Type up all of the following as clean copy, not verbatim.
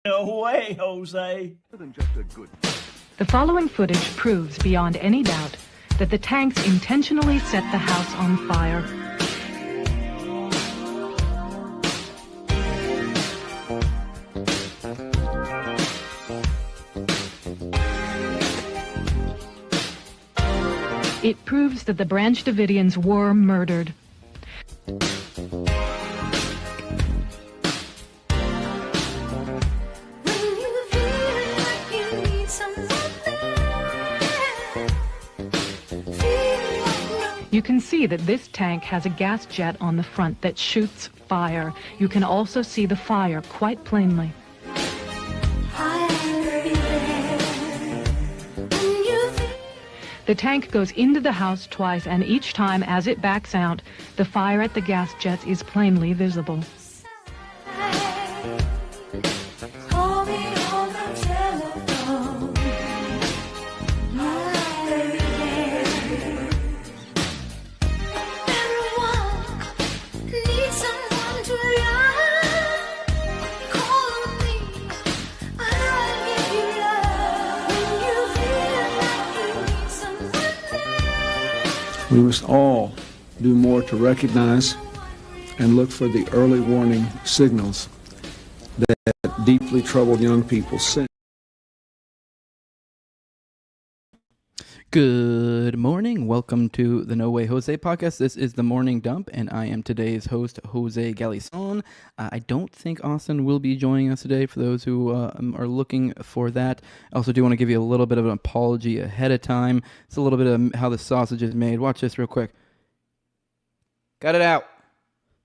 No way, Jose. The following footage proves beyond any doubt that the tanks intentionally set the house on fire. It proves that the Branch Davidians were murdered. You can see that this tank has a gas jet on the front that shoots fire. You can also see the fire quite plainly. The tank goes into the house twice, and each time as it backs out, the fire at the gas jet is plainly visible. We must all do more to recognize and look for the early warning signals that deeply troubled young people send. Good morning. Welcome to the No Way Jose podcast. This is the Morning Dump, and I am today's host, Jose Galison. I don't think Austin will be joining us today for those who are looking for that. I also do want to give you a little bit of an apology ahead of time. It's a little bit of how the sausage is made. Watch this real quick. Got it out.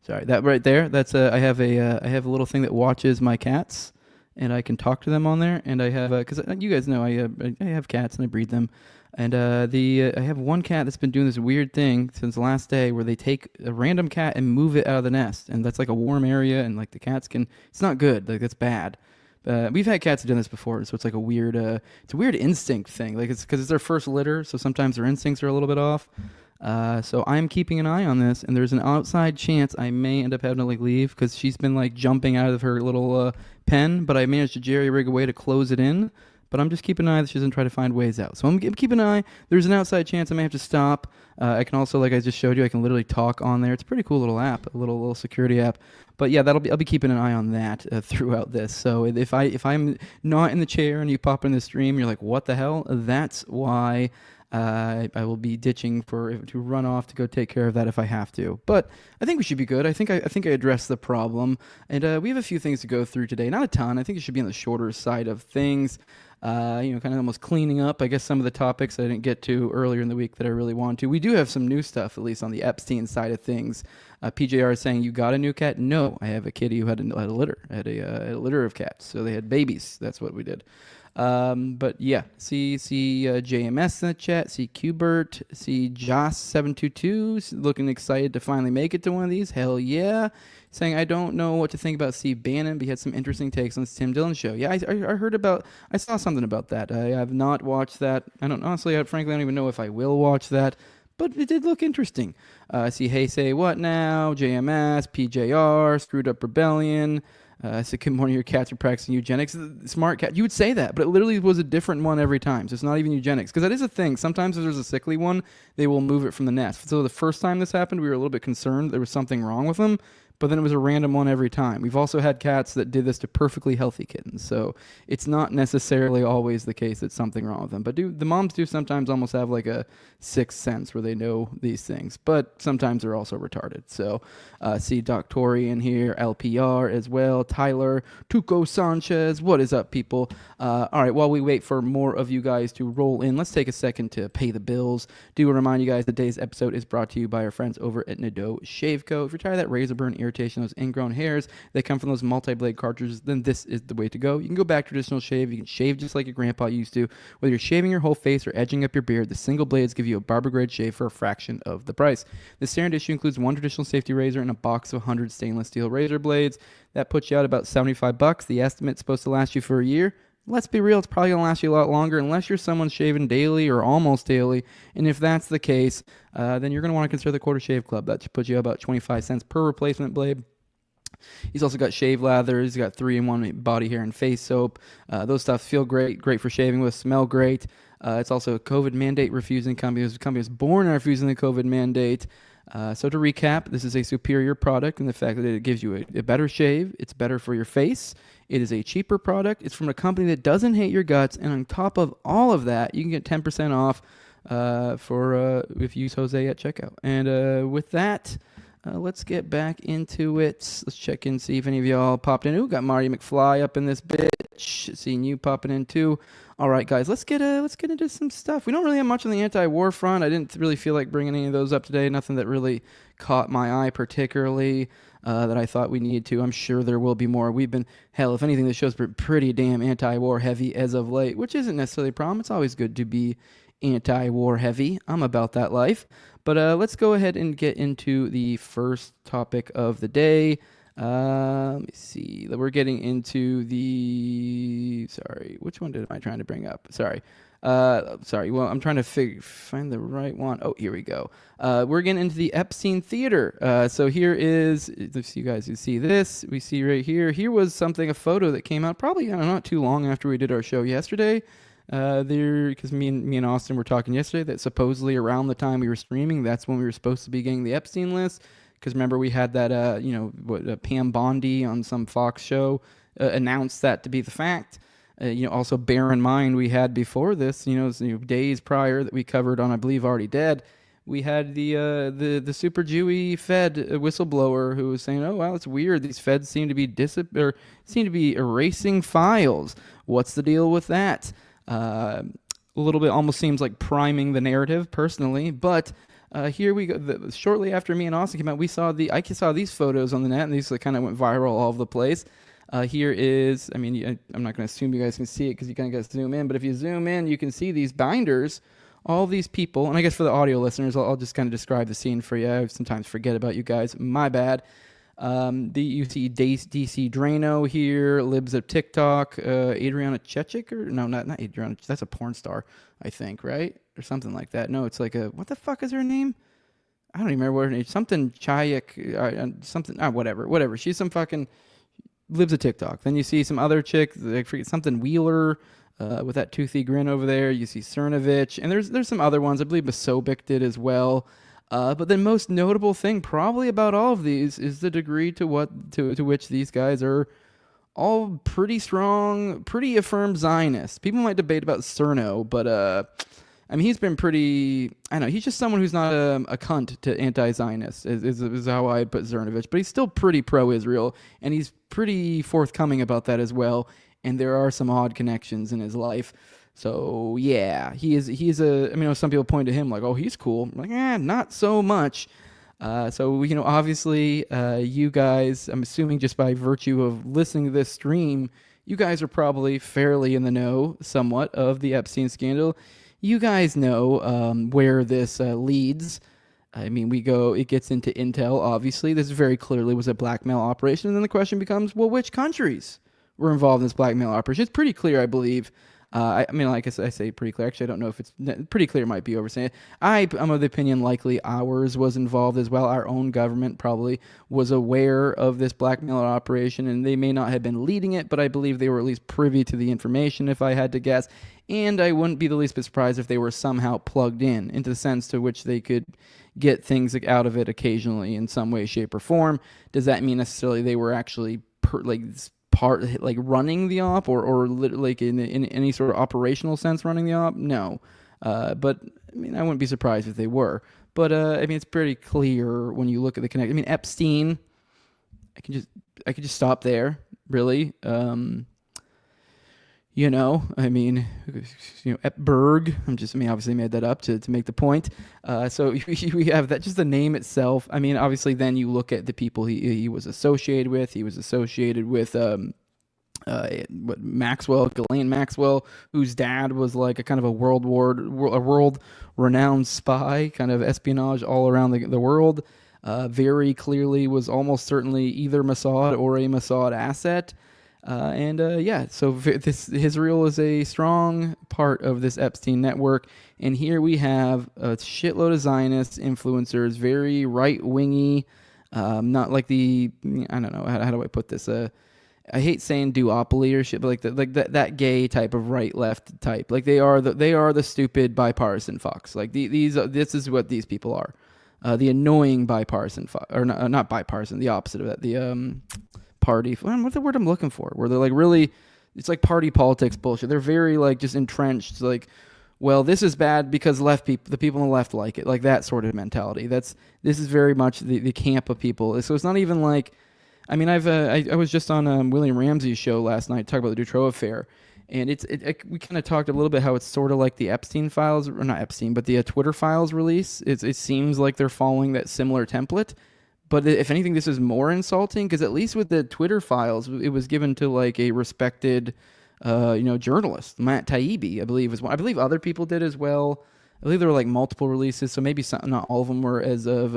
Sorry, that right there. That's I have a little thing that watches my cats, and I can talk to them on there. And I have because you guys know I have cats and I breed them. And I have one cat that's been doing this weird thing since the last day where they take a random cat and move it out of the nest. And that's like a warm area, and like the cats can, it's not good, like that's bad. We've had cats who've done this before, so it's like a weird, it's a weird instinct thing. Like it's because it's their first litter, so sometimes their instincts are a little bit off. So I'm keeping an eye on this, and there's an outside chance I may end up having to like leave because she's been like jumping out of her little pen, but I managed to jerry-rig a way to close it in. But I'm just keeping an eye that she doesn't try to find ways out. So I'm keeping an eye. There's an outside chance I may have to stop. I can also, like I just showed you, I can literally talk on there. It's a pretty cool little app, a little security app. But yeah, I'll be keeping an eye on that throughout this. So if I'm not in the chair and you pop in the stream, you're like, what the hell? That's why I will be ditching to run off to go take care of that if I have to. But I think we should be good. I think I addressed the problem, and we have a few things to go through today. Not a ton. I think it should be on the shorter side of things. Kind of almost cleaning up, I guess, some of the topics I didn't get to earlier in the week that I really want to. We do have some new stuff, at least on the Epstein side of things. PJR is saying, you got a new cat? No, I have a kitty who had a litter. I had a litter of cats, so they had babies. That's what we did. But yeah, see JMS in the chat, see Qbert, see Joss722 looking excited to finally make it to one of these. Hell yeah. Saying, I don't know what to think about Steve Bannon, but he had some interesting takes on the Tim Dillon show. Yeah, I saw something about that. I have not watched that. Frankly, I don't even know if I will watch that, but it did look interesting. I see Hey Say What Now, JMS, PJR, Screwed Up Rebellion. I said, good morning, your cats are practicing eugenics. Smart cat. You would say that, but it literally was a different one every time. So it's not even eugenics. Because that is a thing. Sometimes if there's a sickly one, they will move it from the nest. So the first time this happened, we were a little bit concerned there was something wrong with them. But then it was a random one every time. We've also had cats that did this to perfectly healthy kittens. So it's not necessarily always the case that something wrong with them. But the moms do sometimes almost have like a sixth sense where they know these things. But sometimes they're also retarded. So see Doctori in here, LPR as well, Tyler, Tuco Sanchez. What is up, people? All right, while we wait for more of you guys to roll in, let's take a second to pay the bills. Do remind you guys today's episode is brought to you by our friends over at Nadeau Shave Co. If you're tired of that razor burn irritation, those ingrown hairs that come from those multi-blade cartridges, then this is the way to go. You can go back to traditional shave. You can shave just like your grandpa used to. Whether you're shaving your whole face or edging up your beard, the single blades give you a barber-grade shave for a fraction of the price. The standard issue includes one traditional safety razor and a box of 100 stainless steel razor blades. That puts you out about $75. The estimate's supposed to last you for a year. Let's be real, it's probably going to last you a lot longer unless you're someone shaving daily or almost daily. And if that's the case, then you're going to want to consider the Quarter Shave Club. That should put you about 25 cents per replacement blade. He's also got shave lather. He's got 3-in-1 body hair and face soap. Those stuff feel great for shaving with, smell great. It's also a COVID mandate refusing company. The company was born out refusing the COVID mandate. So to recap, this is a superior product in the fact that it gives you a better shave. It's better for your face. It is a cheaper product. It's from a company that doesn't hate your guts. And on top of all of that, you can get 10% off for if you use Jose at checkout. And with that, let's get back into it. Let's check in, see if any of y'all popped in. Ooh, got Marty McFly up in this bitch. Seeing you popping in too. All right, guys, let's get into some stuff. We don't really have much on the anti-war front. I didn't really feel like bringing any of those up today. Nothing that really caught my eye particularly that I thought we needed to. I'm sure there will be more. We've been, hell, if anything, this show's been pretty damn anti-war heavy as of late, which isn't necessarily a problem. It's always good to be anti-war heavy. I'm about that life. But let's go ahead and get into the first topic of the day. Let me see. We're getting into the... Sorry, which one am I trying to bring up? Sorry. Well, I'm trying to find the right one. Oh, here we go. We're getting into the Epstein Theater. So here is... If you guys can see this, we see right here. Here was a photo that came out probably, not too long after we did our show yesterday. Because me and Austin were talking yesterday that supposedly around the time we were streaming, that's when we were supposed to be getting the Epstein list. Because remember we had that, Pam Bondi on some Fox show announced that to be the fact. Also bear in mind we had before this, days prior that we covered on I believe Already Dead. We had the Super Jewy Fed whistleblower who was saying, "Oh wow, it's weird. These Feds seem to be erasing files. What's the deal with that?" A little bit almost seems like priming the narrative personally, but here we go. Shortly after me and Austin came out, I saw these photos on the net, and these kind of went viral all over the place. Here is, I'm not going to assume you guys can see it because you kind of got to zoom in, but if you zoom in, you can see these binders, all these people, and I guess for the audio listeners, I'll just kind of describe the scene for you. I sometimes forget about you guys. My bad. You see DC Drano here, Libs of TikTok, Adriana Chechik, not Adriana, that's a porn star, I think, right? Or something like that. No, it's like what the fuck is her name? I don't even remember what her name is. Something Chayek, whatever. She's some fucking, lives of TikTok. Then you see some other chick, I forget, something Wheeler, with that toothy grin over there. You see Cernovich, and there's some other ones. I believe Masobic did as well. But the most notable thing probably about all of these is the degree to which these guys are all pretty strong, pretty affirmed Zionists. People might debate about Cerno, but he's been pretty, I don't know, he's just someone who's not a cunt to anti-Zionists, is how I'd put Cernovich, but he's still pretty pro-Israel, and he's pretty forthcoming about that as well, and there are some odd connections in his life. So yeah, he's some people point to him like, oh, he's cool. I'm like, not so much. So obviously, you guys, I'm assuming just by virtue of listening to this stream, you guys are probably fairly in the know somewhat of the Epstein scandal. You guys know where this leads. It gets into intel, obviously. This very clearly was a blackmail operation. And then the question becomes, well, which countries were involved in this blackmail operation? It's pretty clear, I believe. Like I say, pretty clear. Actually, I don't know if it's pretty clear. Might be oversaying it. I'm of the opinion likely ours was involved as well. Our own government probably was aware of this blackmail operation, and they may not have been leading it, but I believe they were at least privy to the information, if I had to guess. And I wouldn't be the least bit surprised if they were somehow plugged into the sense to which they could get things out of it occasionally in some way, shape, or form. Does that mean necessarily they were actually running the op or like in any sort of operational sense running the op? No. But I wouldn't be surprised if they were. But it's pretty clear when you look at the connection. Epstein, I could just stop there, really. Epberg. Obviously made that up to make the point. So we have that, just the name itself. Obviously then you look at the people he was associated with. He was associated with Ghislaine Maxwell, whose dad was like a kind of a world renowned spy, kind of espionage all around the world. Very clearly was almost certainly either Mossad or a Mossad asset. So Israel is a strong part of this Epstein network, and here we have a shitload of Zionist influencers, very right-wingy, Not like the, I don't know, how do I put this? I hate saying duopoly or shit, but like that gay type of right left type. Like they are the stupid bipartisan fucks. Like this is what these people are. The annoying bipartisan or not bipartisan, the opposite of that. The party. What's the word I'm looking for? Where they're like really, it's like party politics bullshit. They're very like just entrenched. Like, well, this is bad because the people on the left like it. Like that sort of mentality. This is very much the camp of people. So it's not even like. I mean, I was just on William Ramsey's show last night talking about the Dutroux affair, and we kind of talked a little bit how it's sort of like the Epstein files, or not Epstein, but the Twitter files release. It seems like they're following that similar template, but if anything, this is more insulting because at least with the Twitter files, it was given to like a respected, journalist, Matt Taibbi, I believe was one. I believe other people did as well. I believe there were like multiple releases, so maybe not all of them were as of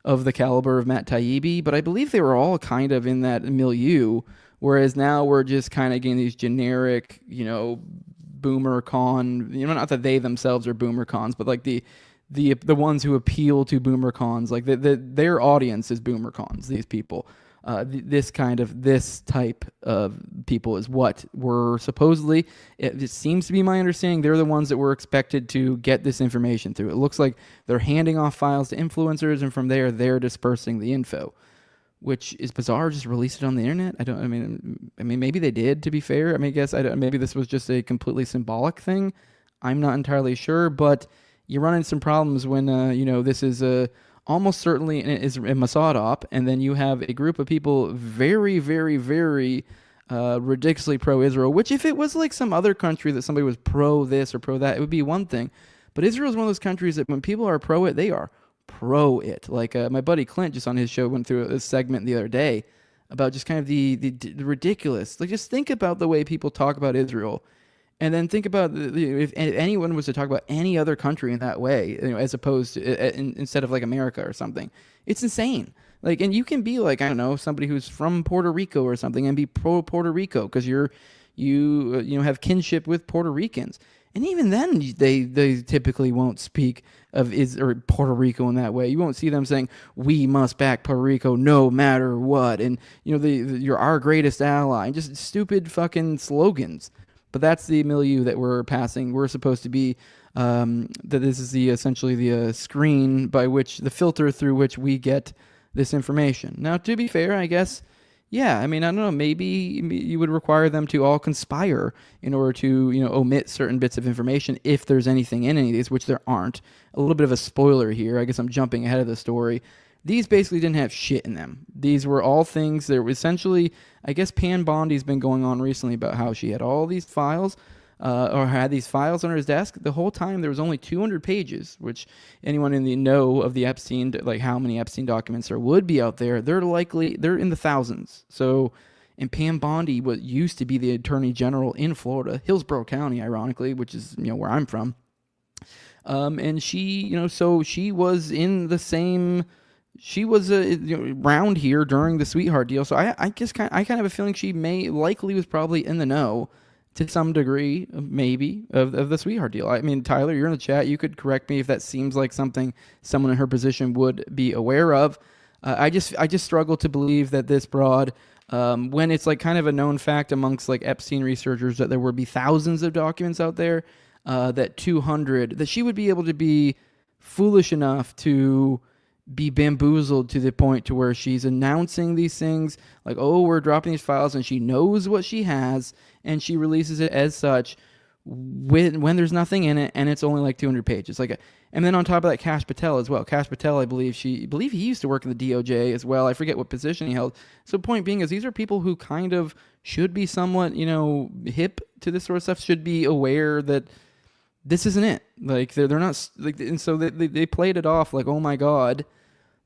of the caliber of Matt Taibbi, but I believe they were all kind of in that milieu, whereas now we're just kind of getting these generic, boomer con, not that they themselves are boomer cons, but like the ones who appeal to boomer cons, like their audience is boomer cons, these people. This type of people is what were supposedly, it seems to be my understanding, they're the ones that were expected to get this information through. It looks like they're handing off files to influencers, and from there, they're dispersing the info, which is bizarre. Just release it on the internet. I mean, maybe they did, to be fair. I mean, I guess maybe this was just a completely symbolic thing. I'm not entirely sure, but you run into some problems when, this is almost certainly is a Mossad op, and then you have a group of people very, very, very ridiculously pro-Israel, which if it was like some other country that somebody was pro this or pro that, it would be one thing. But Israel is one of those countries that when people are pro it, they are pro it. Like my buddy Clint just on his show went through a segment the other day about just kind of the ridiculous. Like just think about the way people talk about Israel. And then think about if anyone was to talk about any other country in that way, as opposed to instead of like America or something, it's insane. Like, and you can be like, I don't know, somebody who's from Puerto Rico or something and be pro Puerto Rico because you have kinship with Puerto Ricans, and even then they typically won't speak of Puerto Rico in that way. You won't see them saying we must back Puerto Rico no matter what, and you're our greatest ally, and just stupid fucking slogans. But that's the milieu that we're passing. We're supposed to be that this is essentially the screen by which the filter through which we get this information. Now, to be fair, I guess, yeah. I mean, I don't know. Maybe you would require them to all conspire in order to omit certain bits of information if there's anything in any of these, which there aren't. A little bit of a spoiler here. I guess I'm jumping ahead of the story. These basically didn't have shit in them. These were all things that were essentially, I guess Pam Bondi's been going on recently about how she had all these files, or had these files on her desk. The whole time there was only 200 pages, which anyone in the know of the Epstein, like how many Epstein documents there would be out there, they're in the thousands. So, and Pam Bondi, what used to be the Attorney General in Florida, Hillsborough County, ironically, which is, where I'm from. And she, so she was in the same... She was around here during the Sweetheart deal, so I kind of have a feeling she likely was probably in the know to some degree, maybe, of the Sweetheart deal. I mean, Tyler, you're in the chat. You could correct me if that seems like something someone in her position would be aware of. I just struggle to believe that this broad, when it's like kind of a known fact amongst like Epstein researchers that there would be thousands of documents out there, that 200, that she would be able to be foolish enough to be bamboozled to the point to where she's announcing these things like, oh, we're dropping these files, and she knows what she has and she releases it as such when there's nothing in it and it's only like 200 pages. And then on top of that, Kash Patel as well. Kash Patel, I believe he used to work in the DOJ as well. I forget what position he held. So point being is these are people who kind of should be somewhat, hip to this sort of stuff, should be aware that this isn't it. Like they're not like, and so they played it off like, oh my God,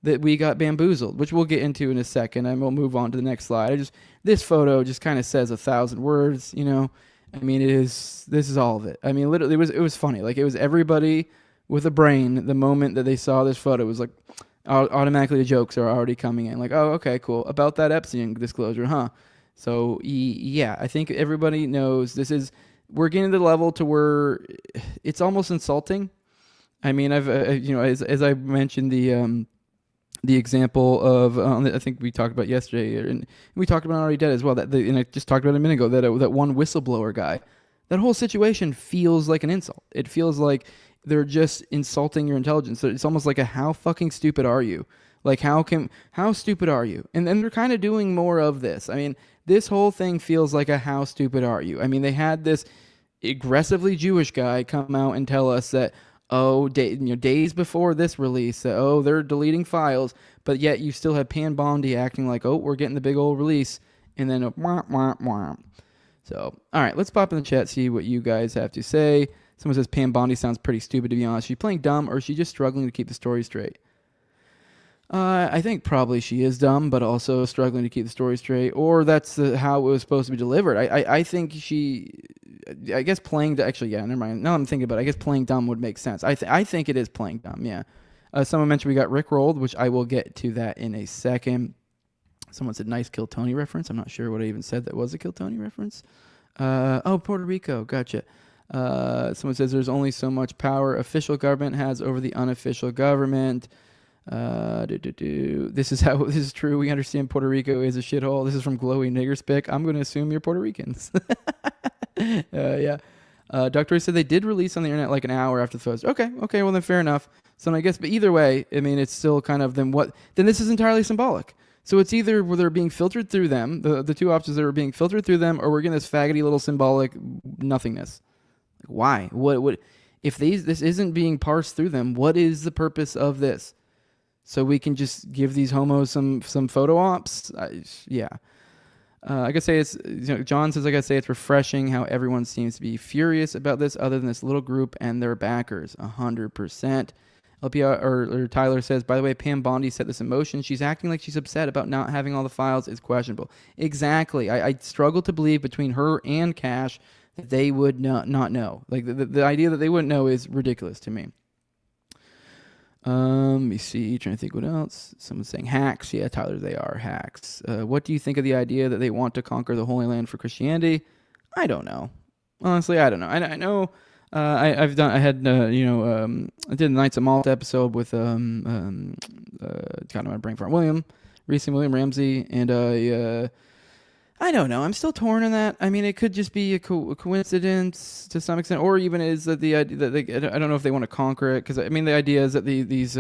that we got bamboozled, which we'll get into in a second, and we'll move on to the next slide. This photo just kind of says 1,000 words, I mean, this is all of it. I mean, literally, it was funny. Like, it was everybody with a brain. The moment that they saw this photo, it was like, automatically the jokes are already coming in. Like, oh, okay, cool. About that Epstein disclosure, huh? So, yeah, I think everybody knows we're getting to the level to where it's almost insulting. I mean, I've, as I mentioned, the example of I think we talked about yesterday, and we talked about Already Dead as well. And I just talked about it a minute ago that one whistleblower guy. That whole situation feels like an insult. It feels like they're just insulting your intelligence. It's almost like a how fucking stupid are you? Like how stupid are you? And then they're kind of doing more of this. I mean, this whole thing feels like a how stupid are you? I mean, they had this aggressively Jewish guy come out and tell us that days before this release, they're deleting files, but yet you still have Pam Bondi acting like, we're getting the big old release, and then wah, wah, wah. So, all right, let's pop in the chat, see what you guys have to say. Someone says Pam Bondi sounds pretty stupid, to be honest. Is she playing dumb, or is she just struggling to keep the story straight? I think probably she is dumb, but also struggling to keep the story straight, or that's how it was supposed to be delivered. I think I guess playing, actually, yeah, never mind. Now I'm thinking about it. I guess playing dumb would make sense. I think it is playing dumb, yeah. Someone mentioned we got Rickrolled, which I will get to that in a second. Someone said nice Kill Tony reference. I'm not sure what I even said that was a Kill Tony reference. Puerto Rico, gotcha. Someone says there's only so much power official government has over the unofficial government. This is true. We understand Puerto Rico is a shithole. This is from Glowy Niggerspick. I'm going to assume you're Puerto Ricans. Yeah. Dr. said they did release on the internet like an hour after the post. Okay, well then fair enough. So I guess, but either way, I mean, it's still kind of then this is entirely symbolic. So it's either where they're being filtered through them, the two options that are being filtered through them, or we're getting this faggoty little symbolic nothingness. Like, why? What if this isn't being parsed through them, what is the purpose of this? So we can just give these homos some photo ops? Yeah. I could say it's, John says, I gotta say it's refreshing how everyone seems to be furious about this other than this little group and their backers. 100%. LPR, or Tyler says, by the way, Pam Bondi set this in motion. She's acting like she's upset about not having all the files is questionable. Exactly. I struggle to believe between her and Cash that they would not know. Like the idea that they wouldn't know is ridiculous to me. Let me see, trying to think what else. Someone's saying hacks. Yeah, Tyler, they are hacks. What do you think of the idea that they want to conquer the Holy Land for Christianity? I don't know. Honestly, I don't know. I know I did the Knights of Malta episode with kind of my brain farm William Ramsey, and I don't know. I'm still torn on that. I mean, it could just be a coincidence to some extent, or even is that the idea that I don't know if they want to conquer it, because I mean the idea is that these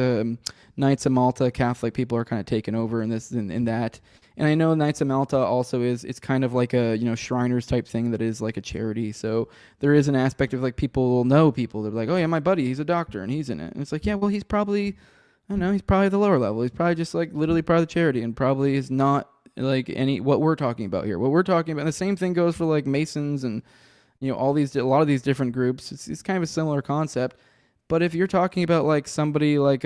Knights of Malta Catholic people are kind of taken over in this in that. And I know Knights of Malta also it's kind of like a Shriners type thing that is like a charity. So there is an aspect of like people will know people. They're like, oh yeah, my buddy, he's a doctor and he's in it. And it's like, yeah, well he's probably the lower level. He's probably just like literally part of the charity and probably is not like what we're talking about here. What we're talking about, and the same thing goes for like Masons and a lot of these different groups. It's kind of a similar concept. But if you're talking about like somebody like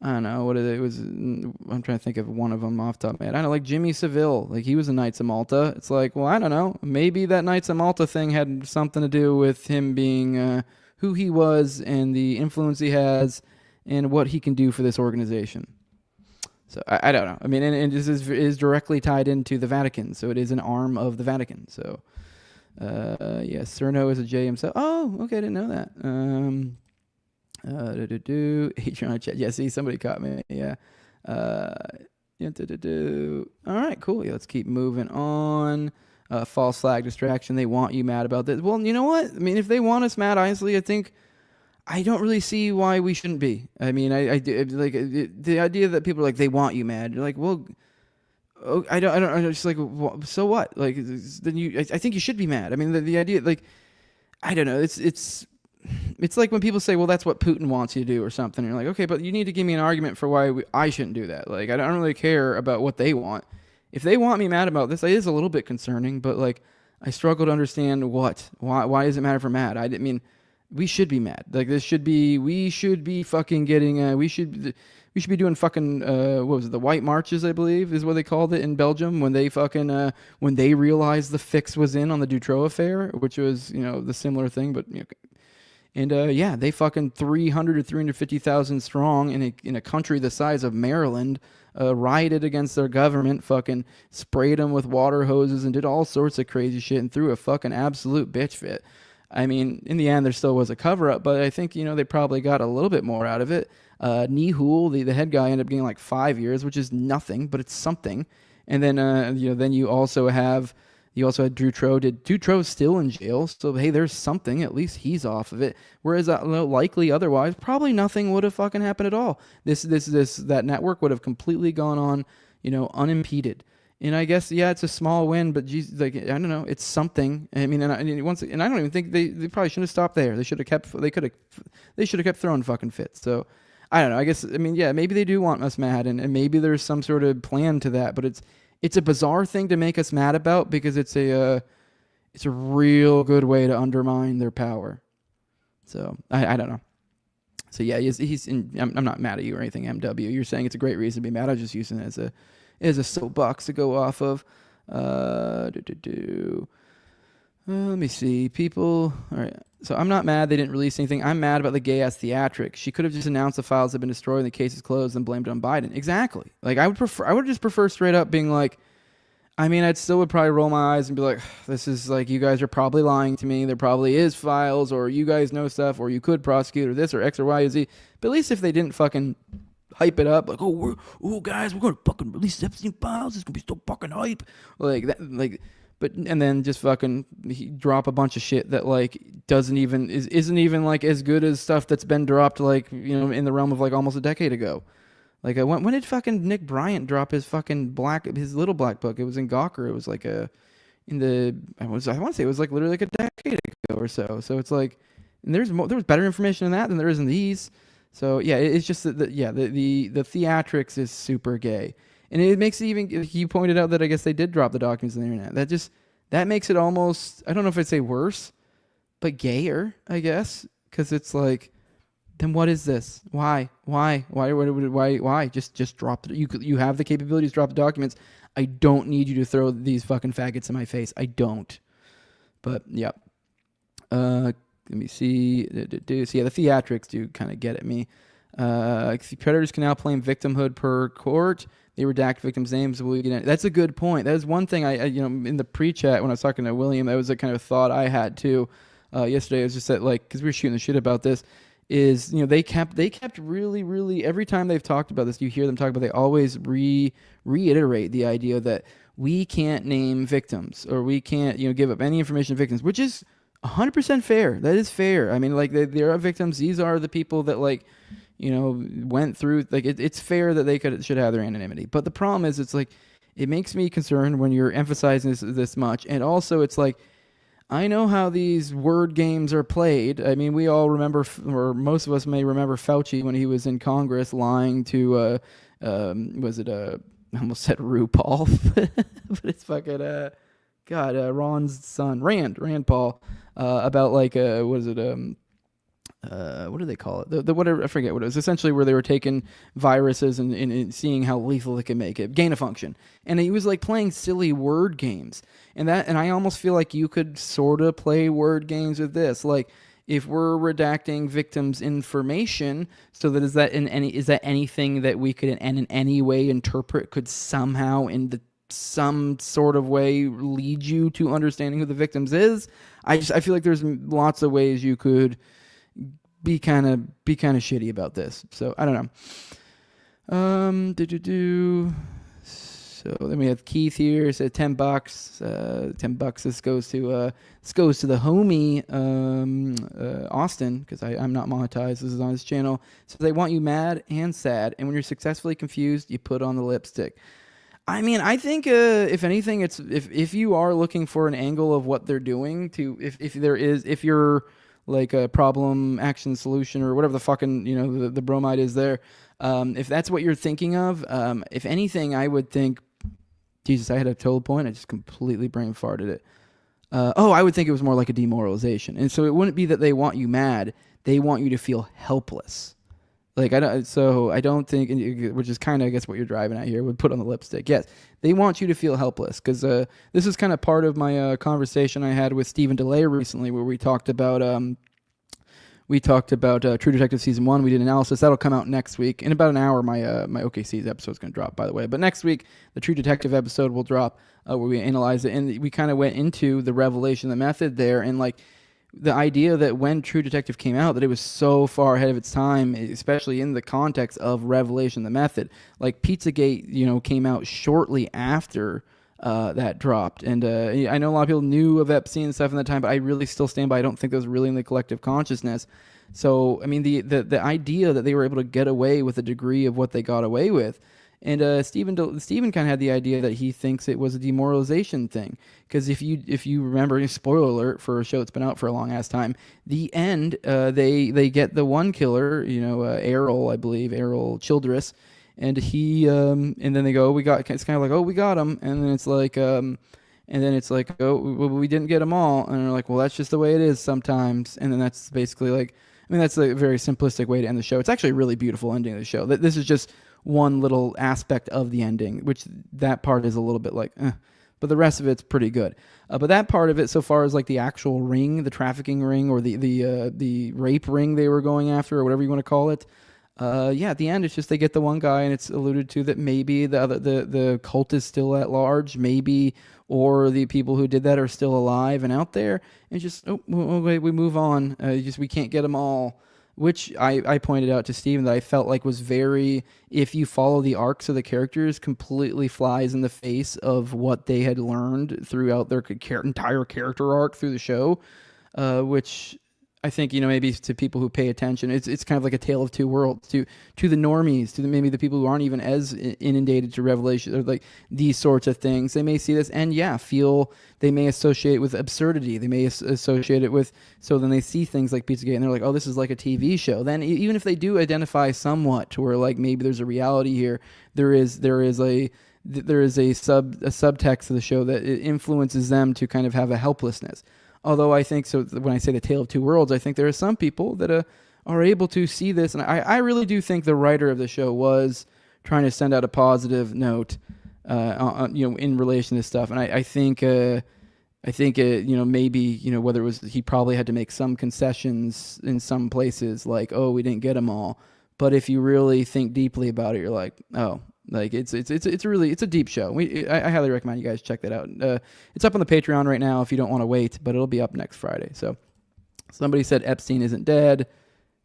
I don't know what it was. I'm trying to think of one of them off the top of my head. I don't know, like Jimmy Savile. Like he was a Knights of Malta. It's like, well, I don't know. Maybe that Knights of Malta thing had something to do with him being who he was and the influence he has and what he can do for this organization. So I don't know. I mean, and this is directly tied into the Vatican. So it is an arm of the Vatican. So yes, Cerno is a J himself. Oh, okay, I didn't know that. Adrian chat. Yeah, see, somebody caught me. Yeah. All right, cool. Yeah, let's keep moving on. False flag distraction. They want you mad about this. Well, you know what? I mean, if they want us mad, honestly, I think I don't really see why we shouldn't be. I mean, I do, like the idea that people are like they want you mad. You're like, well, I don't. I'm just like, so what? Like, then I think you should be mad. I mean, the idea, like, I don't know. It's like when people say, well, that's what Putin wants you to do or something. And you're like, okay, but you need to give me an argument for why I shouldn't do that. Like, I don't really care about what they want. If they want me mad about this, it is a little bit concerning, but like, I struggle to understand why does it matter if we're mad? I didn't mean, we should be mad. Like we should be fucking getting, we should be doing fucking, what was it? The White Marches, I believe is what they called it in Belgium when they fucking, when they realized the fix was in on the Dutroux affair, which was, the similar thing, but, and yeah, they fucking 300 to 350,000 strong in a country the size of Maryland, rioted against their government, fucking sprayed them with water hoses and did all sorts of crazy shit and threw a fucking absolute bitch fit. I mean, in the end, there still was a cover up, but I think they probably got a little bit more out of it. Nihul, the head guy, ended up getting like 5 years, which is nothing, but it's something. And then then you also had Dutro. Dutro's still in jail, so hey, there's something. At least he's off of it. Whereas likely otherwise, probably nothing would have fucking happened at all. That network would have completely gone on, unimpeded. And I guess it's a small win, but geez, like I don't know, it's something. I mean, and I don't even think they probably shouldn't have stopped there. They should have kept throwing fucking fits. So I don't know. I guess maybe they do want us mad, and maybe there's some sort of plan to that. But it's a bizarre thing to make us mad about because it's a real good way to undermine their power. So I don't know. So yeah, I'm not mad at you or anything, MW. You're saying it's a great reason to be mad. I was just using it as a soapbox to go off of. Let me see. People. All right. So I'm not mad they didn't release anything. I'm mad about the gay-ass theatrics. She could have just announced the files have been destroyed and the case is closed and blamed it on Biden. Exactly. Like I would just prefer straight up being like, I'd still would probably roll my eyes and be like, this is like, you guys are probably lying to me. There probably is files, or you guys know stuff, or you could prosecute, or this, or X, or Y, or Z. But at least if they didn't fucking hype it up, like, guys, we're gonna fucking release Epstein files. It's gonna be so fucking hype, like that, like. But and then just fucking drop a bunch of shit that like isn't even like as good as stuff that's been dropped like in the realm of like almost a decade ago. Like when did fucking Nick Bryant drop his fucking his little black book? It was in Gawker. It was like I want to say it was like literally like a decade ago or so. So it's like, and there was better information in that than there is in these. So yeah, it's just the theatrics is super gay. And it makes it even, he pointed out that I guess they did drop the documents on the internet. That makes it almost, I don't know if I'd say worse, but gayer, I guess. Because it's like, then what is this? Why? Just drop it. You have the capabilities to drop the documents. I don't need you to throw these fucking faggots in my face. I don't. But, yeah. Let me see. So, yeah, the theatrics do kind of get at me. Predators can now claim victimhood per court. They redact victims' names. That's a good point. That is one thing I in the pre-chat when I was talking to William, that was a kind of thought I had too. Yesterday, it was just that like, because we were shooting the shit about this, is they kept really every time they've talked about this, you hear them talk about, they always reiterate the idea that we can't name victims, or we can't give up any information to victims, which is 100% fair. That is fair. I mean, like there are victims. These are the people that like went through, like it's fair that they should have their anonymity. But the problem is, it's like, it makes me concerned when you're emphasizing this much. And also it's like, I know how these word games are played. I mean, we all remember, or most of us may remember, Fauci when he was in Congress lying to, I almost said RuPaul, but it's fucking, Ron's son, Rand Paul, about like, what do they call it? The whatever, I forget what it was. Essentially, where they were taking viruses and seeing how lethal it can make it, gain of function. And he was like playing silly word games, and I almost feel like you could sort of play word games with this. Like, if we're redacting victims' information, so that is that anything that we could in any way interpret could somehow some sort of way lead you to understanding who the victims is. I feel like there's lots of ways you could be kind of shitty about this. So I don't know. So then we have Keith here. It said $10. $10. This goes to the homie Austin, because I'm not monetized. This is on his channel. So they want you mad and sad, and when you're successfully confused, you put on the lipstick. I mean, I think if anything, it's if you are looking for an angle of what they're doing to, if you're like a problem, action, solution, or whatever the fucking the bromide is there, if that's what you're thinking of, if anything, I would think, Jesus, I had a total point. I just completely brain farted it. I would think it was more like a demoralization, and so it wouldn't be that they want you mad; they want you to feel helpless. Like I don't think, which is kind of, I guess, what you're driving at here. Would put on the lipstick. Yes, they want you to feel helpless, because this is kind of part of my conversation I had with Stephen DeLay recently, where we talked about True Detective season 1. We did analysis that'll come out next week in about an hour. My OKC's episode is going to drop, by the way. But next week, the True Detective episode will drop, where we analyze it, and we kind of went into the revelation, the method there, and like, the idea that when True Detective came out, that it was so far ahead of its time, especially in the context of Revelation, the method. Like Pizzagate, came out shortly after that dropped. And I know a lot of people knew of Epstein and stuff in that time, but I really still stand by, I don't think that was really in the collective consciousness. So, I mean, the idea that they were able to get away with a degree of what they got away with. And Stephen kind of had the idea that he thinks it was a demoralization thing, because if you remember, spoiler alert for a show that's been out for a long ass time, the end, they get the one killer, Errol, I believe, Errol Childress, and he and then they go, it's kind of like, oh, we got him, and then it's like oh, well, we didn't get them all, and they're like, well, that's just the way it is sometimes, and then that's basically like, I mean, that's a very simplistic way to end the show. It's actually a really beautiful ending of the show. This is just one little aspect of the ending, which that part is a little bit like, but the rest of it's pretty good. But that part of it, so far as like the actual ring, the trafficking ring, or the rape ring they were going after, or whatever you want to call it, at the end it's just they get the one guy, and it's alluded to that maybe the cult is still at large, maybe, or the people who did that are still alive and out there, and just wait, we move on. We can't get them all. Which I pointed out to Steven that I felt like was very, if you follow the arcs of the characters, completely flies in the face of what they had learned throughout their entire character arc through the show, which I think, maybe to people who pay attention, it's kind of like a tale of two worlds. To the normies, maybe the people who aren't even as inundated to Revelation or like these sorts of things, they may see this and feel they may associate with absurdity. They may associate it with, so then they see things like Pizzagate and they're like, oh, this is like a TV show. Then even if they do identify somewhat to where like maybe there's a reality here, there is a subtext of the show that it influences them to kind of have a helplessness. Although I think, so when I say the tale of two worlds, I think there are some people that are able to see this. And I really do think the writer of the show was trying to send out a positive note, in relation to this stuff. And I think, maybe, whether it was, he probably had to make some concessions in some places, like, oh, we didn't get them all. But if you really think deeply about it, you're like, oh, like it's a deep show. I highly recommend you guys check that out. It's up on the Patreon right now if you don't want to wait, but it'll be up next Friday. So somebody said Epstein isn't dead.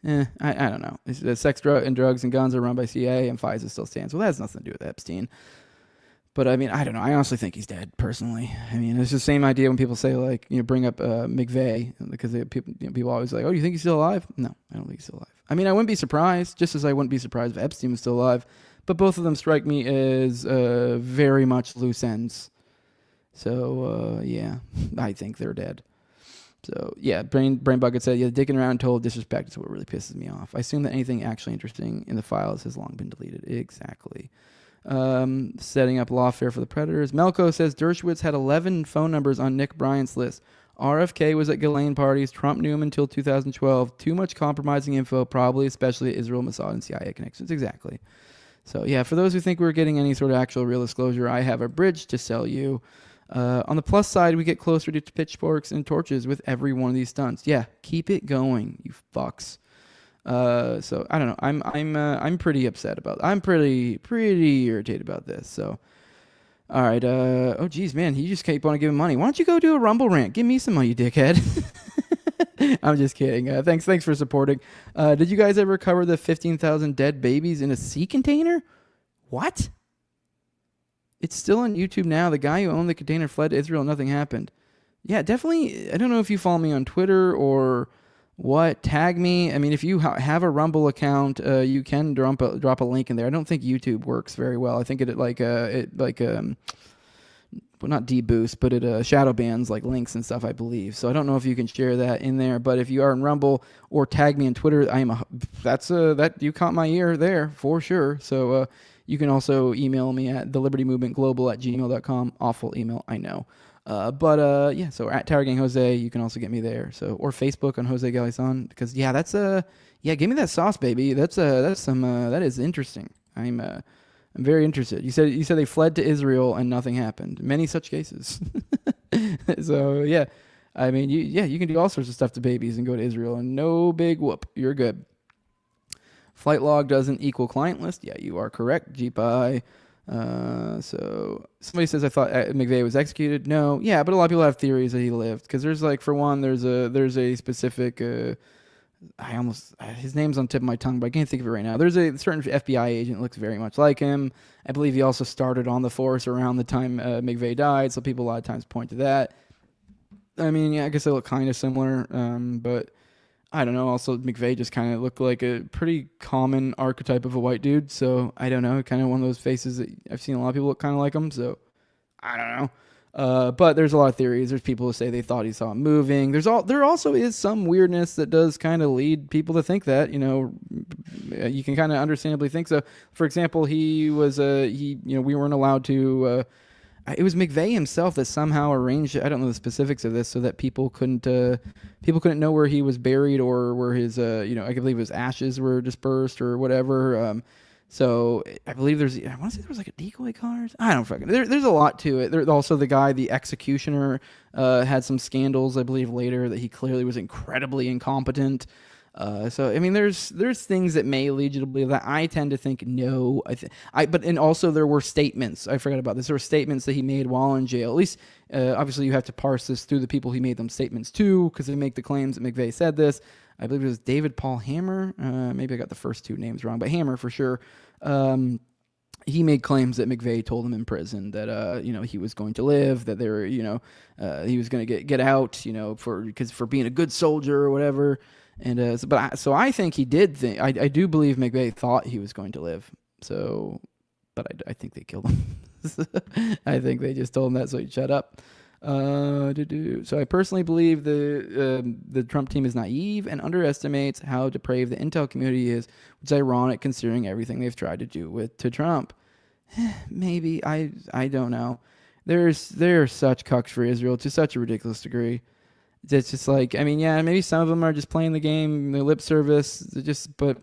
I don't know. Sex, drugs, and guns are run by CIA, and FISA still stands. Well, that has nothing to do with Epstein. But I mean, I don't know. I honestly think he's dead, personally. I mean, it's the same idea when people say, like, bring up McVeigh, because people always like, oh, you think he's still alive? No, I don't think he's still alive. I mean, I wouldn't be surprised, just as I wouldn't be surprised if Epstein was still alive. But both of them strike me as very much loose ends. So, I think they're dead. So, Brain Bucket said, digging around total disrespect is what really pisses me off. I assume that anything actually interesting in the files has long been deleted. Exactly. Setting up lawfare for the Predators. Melko says, Dershowitz had 11 phone numbers on Nick Bryant's list. RFK was at Ghislaine parties. Trump knew him until 2012. Too much compromising info, probably, especially Israel, Mossad, and CIA connections. Exactly. So, for those who think we're getting any sort of actual real disclosure, I have a bridge to sell you. On the plus side, we get closer to pitchforks and torches with every one of these stunts. Keep it going, you fucks. So I don't know. I'm pretty upset about. I'm pretty irritated about this. So, all right. Oh geez, man, you just keep on giving money. Why don't you go do a Rumble rant? Give me some money, you dickhead. I'm just kidding. Thanks for supporting. Did you guys ever cover the 15,000 dead babies in a sea container? What? It's still on YouTube now. The guy who owned the container fled to Israel. Nothing happened. Yeah, definitely. I don't know if you follow me on Twitter or what. Tag me. I mean, if you have a Rumble account, you can drop a link in there. I don't think YouTube works very well. I think well, not deboost, but it shadow bans like links and stuff, I believe. So I don't know if you can share that in there. But if you are in Rumble or tag me on Twitter, that you caught my ear there for sure. So you can also email me at thelibertymovementglobal@gmail.com. Awful email, I know. So at Tower Gang Jose, you can also get me there. So, or Facebook on Jose Galison, because that's give me that sauce, baby. That's some that is interesting. I'm very interested. You said they fled to Israel and nothing happened. Many such cases. So I mean, you can do all sorts of stuff to babies and go to Israel and no big whoop. You're good. Flight log doesn't equal client list. Yeah, you are correct, GPI. So somebody says I thought McVeigh was executed. No, yeah, but a lot of people have theories that he lived because there's like for one there's a specific his name's on the tip of my tongue, but I can't think of it right now. There's a certain FBI agent that looks very much like him. I believe he also started on the force around the time McVeigh died, so people a lot of times point to that. I mean, yeah, I guess they look kind of similar, but I don't know. Also, McVeigh just kind of looked like a pretty common archetype of a white dude, so I don't know. Kind of one of those faces that I've seen a lot of people look kind of like him, so I don't know. But there's a lot of theories. There's people who say they thought he saw him moving. There also is some weirdness that does kind of lead people to think that, you can kind of understandably think so. For example, we weren't allowed to, it was McVeigh himself that somehow arranged, I don't know the specifics of this, so that people couldn't know where he was buried or where his, I believe his ashes were dispersed or whatever. So I believe I want to say there was like a decoy car. I don't fucking. There's a lot to it. There's also the executioner, had some scandals. I believe later that he clearly was incredibly incompetent. So I mean, there's things that may lead you to believe that. I tend to think no. But also there were statements. I forgot about this. There were statements that he made while in jail. At least, obviously, you have to parse this through the people he made them statements to, because they make the claims that McVeigh said this. I believe it was David Paul Hammer. Maybe I got the first two names wrong, but Hammer for sure. He made claims that McVeigh told him in prison that he was going to live, that he was going to get out, for being a good soldier or whatever. And so I think he did think. I do believe McVeigh thought he was going to live. So, but I think they killed him. I think they just told him that so he'd shut up. So I personally believe the Trump team is naive and underestimates how depraved the intel community is, which is ironic considering everything they've tried to do to Trump. Maybe I don't know. They're such cucks for Israel to such a ridiculous degree. It's just like, I mean, yeah, maybe some of them are just playing the game, the lip service, but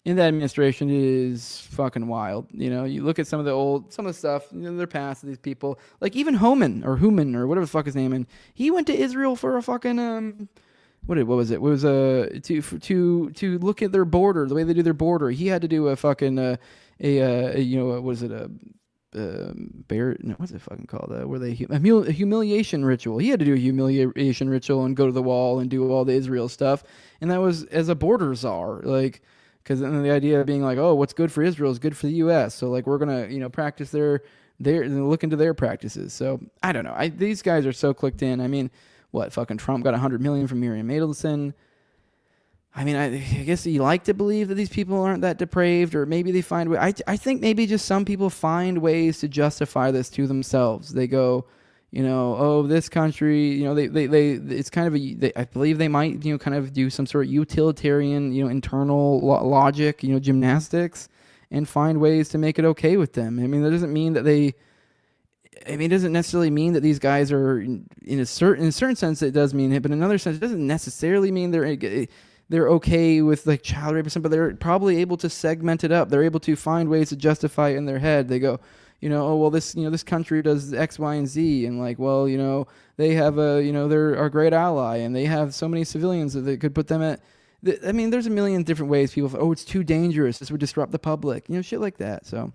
in that administration it is fucking wild. You look at some of the stuff, their past of these people, like even Homan or whatever the fuck his name, and he went to Israel for a fucking what was it? It was to look at their border, the way they do their border. He had to do a fucking what's it fucking called? A humiliation ritual. He had to do a humiliation ritual and go to the wall and do all the Israel stuff, and that was as a border czar, like. Because then the idea of being like, oh, what's good for Israel is good for the U.S. So like we're gonna practice their look into their practices. So I don't know. These guys are so clicked in. I mean, what fucking Trump got $100 million from Miriam Adelson. I mean, I guess you like to believe that these people aren't that depraved, or maybe they find I think maybe just some people find ways to justify this to themselves. They go, oh, this country, it's kind of I believe they might, kind of do some sort of utilitarian, internal logic, gymnastics, and find ways to make it okay with them. I mean, that doesn't mean that it doesn't necessarily mean that these guys are in a certain sense it does mean it, but in another sense it doesn't necessarily mean they're okay with like child rape or something, but they're probably able to segment it up. They're able to find ways to justify it in their head. They go, oh, well, this country does X, Y, and Z, and like, well, they have they're our great ally, and they have so many civilians that they could put them at. I mean, there's a million different ways people, it's too dangerous. This would disrupt the public, shit like that. So,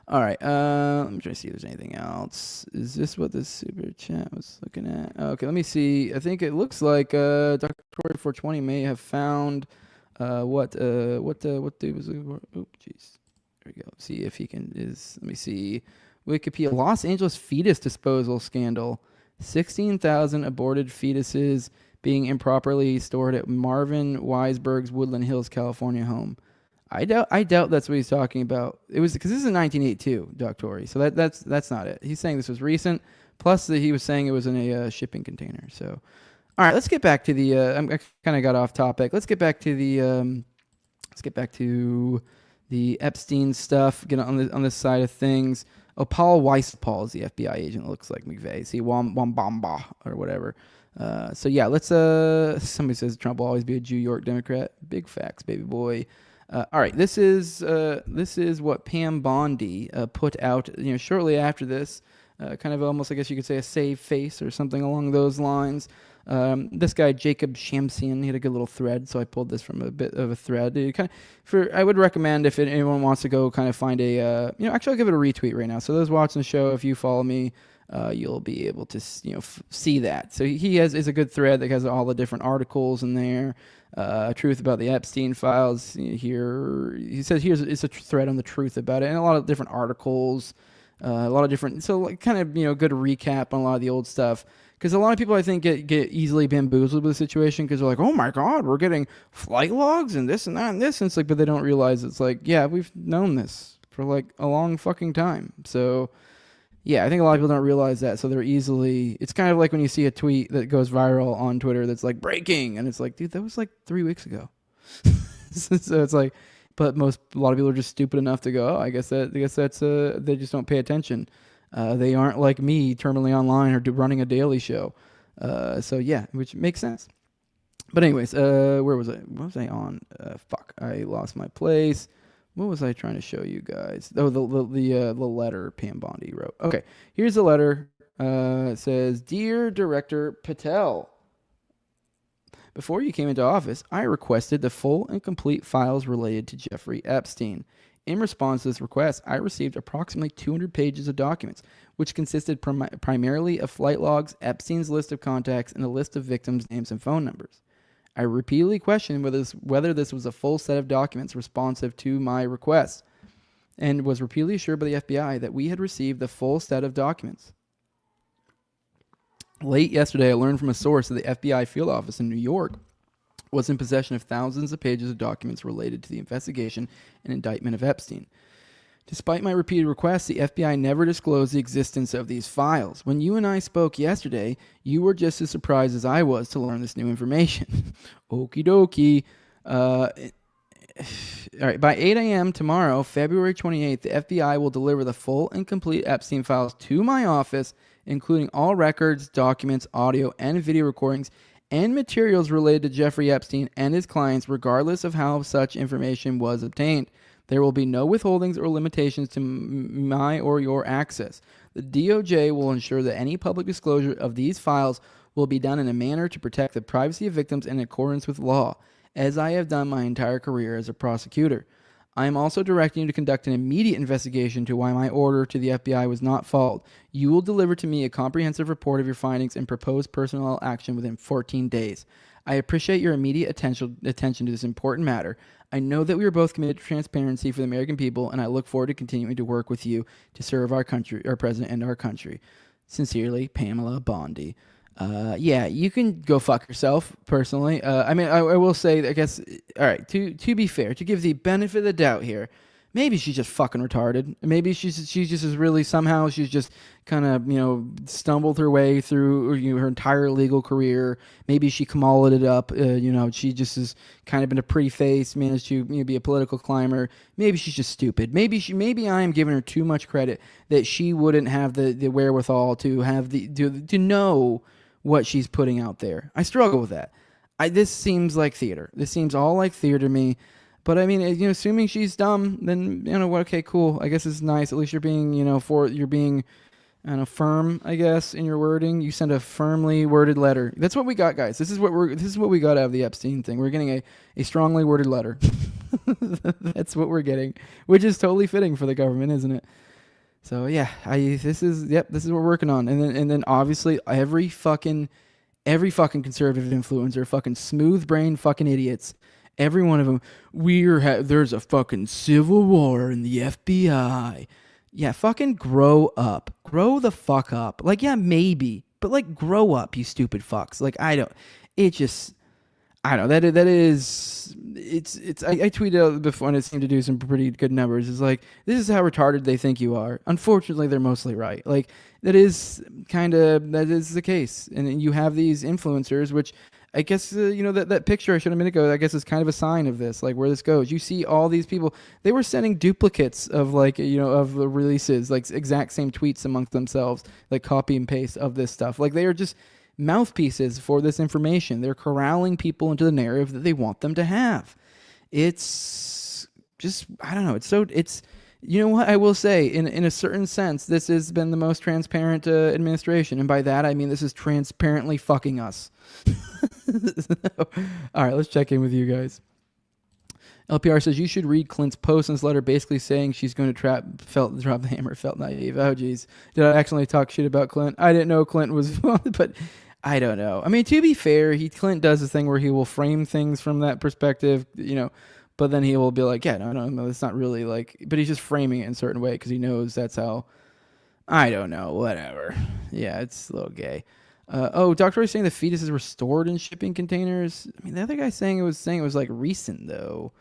all right, let me try to see if there's anything else. Is this what the super chat was looking at? Okay, let me see. I think it looks like Dr. Corey 420 may have found what dude was looking for. Oh, jeez. There we go. See if he let me see. Wikipedia, Los Angeles fetus disposal scandal. 16,000 aborted fetuses being improperly stored at Marvin Weisberg's Woodland Hills, California home. I doubt that's what he's talking about. It was because this is in 1982, Doctori. So that's not it. He's saying this was recent. Plus, he was saying it was in a shipping container. So, all right, let's get back to the. I kind of got off topic. Let's get back to the. The Epstein stuff, get on this side of things. Oh, Paul Weispaul is the FBI agent that looks like McVeigh. See, Wambamba or whatever. So yeah, let's. Somebody says Trump will always be a New York Democrat. Big facts, baby boy. All right, this is what Pam Bondi put out. Shortly after this, kind of almost, I guess you could say, a save face or something along those lines. This guy, Jacob Shamsian, he had a good little thread, so I pulled this from a bit of a thread. I would recommend if anyone wants to go kind of find a, actually I'll give it a retweet right now. So those watching the show, if you follow me, you'll be able to, see that. So is a good thread that has all the different articles in there. Truth about the Epstein files here. He says it's a thread on the truth about it, and a lot of different articles, a lot of different. So like, kind of good recap on a lot of the old stuff. Because a lot of people, I think, get easily bamboozled with the situation because they're like, oh my God, we're getting flight logs and this and that and this. And it's like, but they don't realize it's like, yeah, we've known this for like a long fucking time. So, yeah, I think a lot of people don't realize that. So they're it's kind of like when you see a tweet that goes viral on Twitter that's like breaking. And it's like, dude, that was like 3 weeks ago. So it's like, but a lot of people are just stupid enough to go, oh, I guess that's, they just don't pay attention. They aren't like me terminally online or running a daily show. So yeah, which makes sense. But anyways, where was I? What was I on? I lost my place. What was I trying to show you guys? Oh, the letter Pam Bondi wrote. Okay, here's the letter. It says, Dear Director Patel, before you came into office, I requested the full and complete files related to Jeffrey Epstein. In response to this request, I received approximately 200 pages of documents, which consisted primarily of flight logs, Epstein's list of contacts, and a list of victims' names and phone numbers. I repeatedly questioned whether this was a full set of documents responsive to my request, and was repeatedly assured by the FBI that we had received the full set of documents. Late yesterday, I learned from a source that the FBI field office in New York was in possession of thousands of pages of documents related to the investigation and indictment of Epstein. Despite my repeated requests, the FBI never disclosed the existence of these files. When you and I spoke yesterday, you were just as surprised as I was to learn this new information. Okie dokie. All right, by 8 a.m. tomorrow, February 28th, the FBI will deliver the full and complete Epstein files to my office, including all records, documents, audio, and video recordings, and materials related to Jeffrey Epstein and his clients, regardless of how such information was obtained. There will be no withholdings or limitations to my or your access. The DOJ will ensure that any public disclosure of these files will be done in a manner to protect the privacy of victims in accordance with law, as I have done my entire career as a prosecutor. I am also directing you to conduct an immediate investigation to why my order to the FBI was not followed. You will deliver to me a comprehensive report of your findings and proposed personnel action within 14 days. I appreciate your immediate attention to this important matter. I know that we are both committed to transparency for the American people, and I look forward to continuing to work with you to serve our country, our president, and our country. Sincerely, Pamela Bondi. Yeah, you can go fuck yourself, personally. I will say, I guess, all right, to be fair, to give the benefit of the doubt here, maybe she's just fucking retarded. Maybe she's just is really, somehow she's just kind of, stumbled her way through her entire legal career. Maybe she Kamalaed it up. She just has kind of been a pretty face, managed to be a political climber. Maybe she's just stupid. Maybe I am giving her too much credit that she wouldn't have the wherewithal to have to know what she's putting out there. I struggle with that. This seems like theater. This seems all like theater to me. But I mean, assuming she's dumb, then okay, cool. I guess it's nice. At least you're being, you're being, firm. I guess in your wording, you send a firmly worded letter. That's what we got, guys. This is what we got out of the Epstein thing. We're getting a strongly worded letter. That's what we're getting, which is totally fitting for the government, isn't it? So yeah, this is what we're working on, and then obviously every fucking conservative influencer, fucking smooth brain fucking idiots, every one of them. There's a fucking civil war in the FBI. Yeah, fucking grow up, grow the fuck up. Like, yeah, maybe, but like, grow up, you stupid fucks. Like, I don't know. I tweeted out before, and it seemed to do some pretty good numbers. It's like, this is how retarded they think you are. Unfortunately, they're mostly right. Like, that is the case. And you have these influencers, which I guess, that picture I showed a minute ago, I guess is kind of a sign of this, like where this goes. You see all these people, they were sending duplicates of of the releases, like exact same tweets amongst themselves, like copy and paste of this stuff. Like, they are just mouthpieces for this information. They're corralling people into the narrative that they want them to have. It's just, I don't know. You know what I will say, in a certain sense, this has been the most transparent administration, and by that I mean this is transparently fucking us. All right, let's check in with you guys. LPR says you should read Clint's post in this letter, basically saying she's going to drop the hammer. Felt naive. Oh geez, did I accidentally talk shit about Clint? I didn't know Clint was, but I don't know. I mean, to be fair, Clint does this thing where he will frame things from that perspective, but then he will be like, yeah, no, it's not really like, but he's just framing it in a certain way because he knows that's how, I don't know, whatever. Yeah, it's a little gay. Dr. Roy's saying the fetus is restored in shipping containers. I mean, the other guy saying it was like recent though.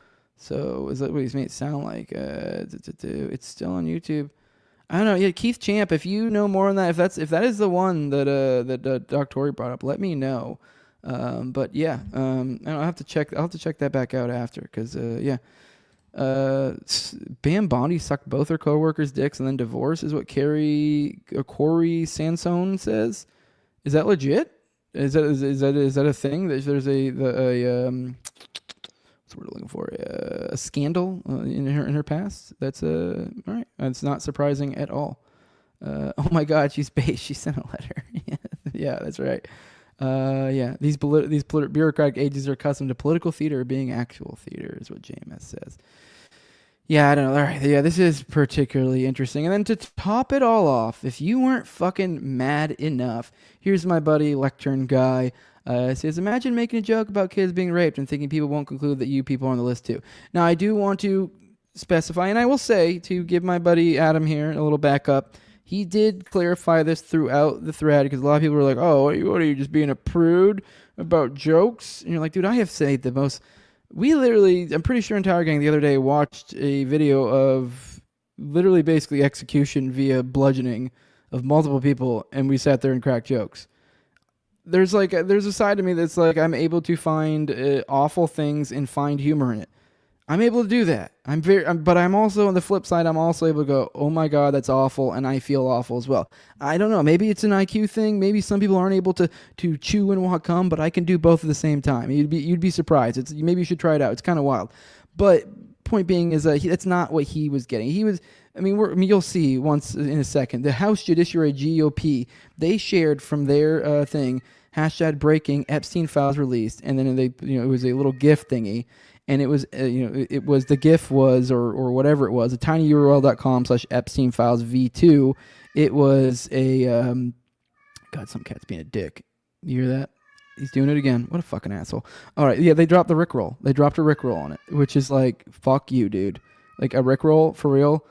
So is that what he's made it sound like? It's still on YouTube. I don't know. Yeah, Keith Champ, if you know more on that, if that is the one that Dr. Tory brought up, let me know. But yeah, I'll have to check that back out after because Bam Bondi sucked both her coworkers' dicks and then divorced is what Corey Sansone says. Is that legit? Is that a thing? There's what's the word I'm looking for? A scandal in her past. That's all right. It's not surprising at all. Oh my God, she's based. She sent a letter. Yeah, that's right. These bureaucratic agencies are accustomed to political theater being actual theater, is what JMS says. Yeah, I don't know. All right, yeah, this is particularly interesting. And then to top it all off, if you weren't fucking mad enough, here's my buddy Lectern Guy. Says, imagine making a joke about kids being raped and thinking people won't conclude that you people are on the list too. Now, I do want to specify, and I will say, to give my buddy Adam here a little backup, he did clarify this throughout the thread because a lot of people were like, oh, what are you just being a prude about jokes? And you're like, dude, I have said the most... We literally, I'm pretty sure entire gang the other day watched a video of literally basically execution via bludgeoning of multiple people, and we sat there and cracked jokes. There's a side to me that's like I'm able to find awful things and find humor in it. I'm able to do that. But I'm also on the flip side. I'm also able to go, oh my God, that's awful, and I feel awful as well. I don't know. Maybe it's an IQ thing. Maybe some people aren't able to chew and walk cum, but I can do both at the same time. You'd be surprised. Maybe you should try it out. It's kind of wild. But point being is that's not what he was getting. You'll see once in a second. The House Judiciary GOP, they shared from their thing #breaking Epstein files released, and then it was a little GIF thingy. And it was, the GIF was, or whatever it was, a tinyurl.com/Epstein files v2. It was a, God, some cat's being a dick. You hear that? He's doing it again. What a fucking asshole. All right, yeah, they dropped the Rickroll. They dropped a Rickroll on it, which is like, fuck you, dude. Like a Rickroll, for real.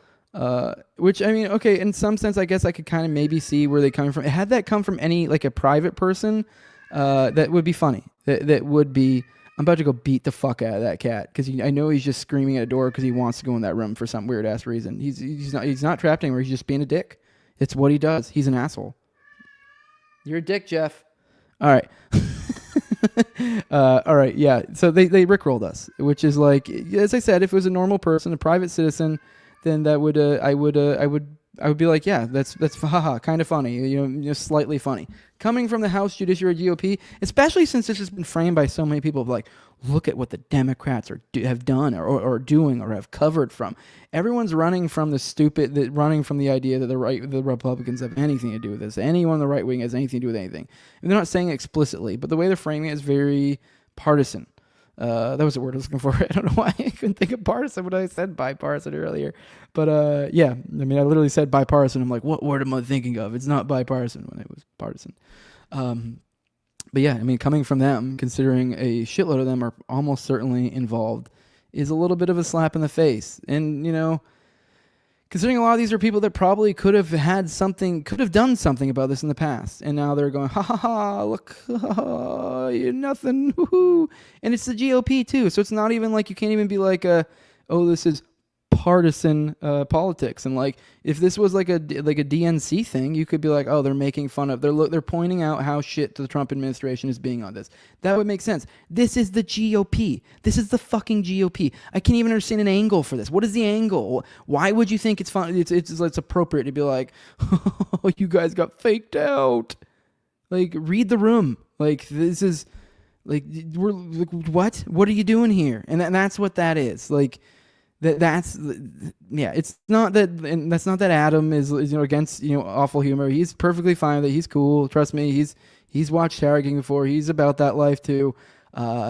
Which, I mean, okay, in some sense, I guess I could kind of maybe see where they coming from. Had that come from any, like a private person, that would be funny. That would be... I'm about to go beat the fuck out of that cat because I know he's just screaming at a door because he wants to go in that room for some weird ass reason. He's not trapped anywhere. He's just being a dick. It's what he does. He's an asshole. You're a dick, Jeff. All right. All right. Yeah. So they rickrolled us, which is like, as I said, if it was a normal person, a private citizen, then that would I would be like, yeah, that's haha, kind of funny, slightly funny. Coming from the House Judiciary GOP, especially since this has been framed by so many people of like, look at what the Democrats have done or doing or have covered from. Everyone's running from running from the idea that the Republicans have anything to do with this. Anyone on the right wing has anything to do with anything. And they're not saying it explicitly, but the way they're framing it is very partisan. That was the word I was looking for. I don't know why I couldn't think of partisan when I said bipartisan earlier. But yeah, I mean, I literally said bipartisan. I'm like, what word am I thinking of? It's not bipartisan when it was partisan. But yeah, I mean, coming from them, considering a shitload of them are almost certainly involved, is a little bit of a slap in the face. And, considering a lot of these are people that probably could have done something about this in the past. And now they're going, ha ha ha, look, you're nothing, woohoo. And it's the GOP too. So it's not even like, you can't even be like, this is partisan politics. And like, if this was like a DNC thing, you could be like, oh, they're making fun of, they're pointing out how shit the Trump administration is being on this. That would make sense. This is the GOP. This is the fucking GOP. I can't even understand an angle for this. What is the angle? Why would you think it's fun? It's appropriate to be like, oh, you guys got faked out. Like, read the room. Like, this is like, we're like, what are you doing here? And that's what that is. Like, Yeah, it's not that, and that's not that Adam is against awful humor. He's perfectly fine with it. He's cool. Trust me. He's watched Tower King before. He's about that life too.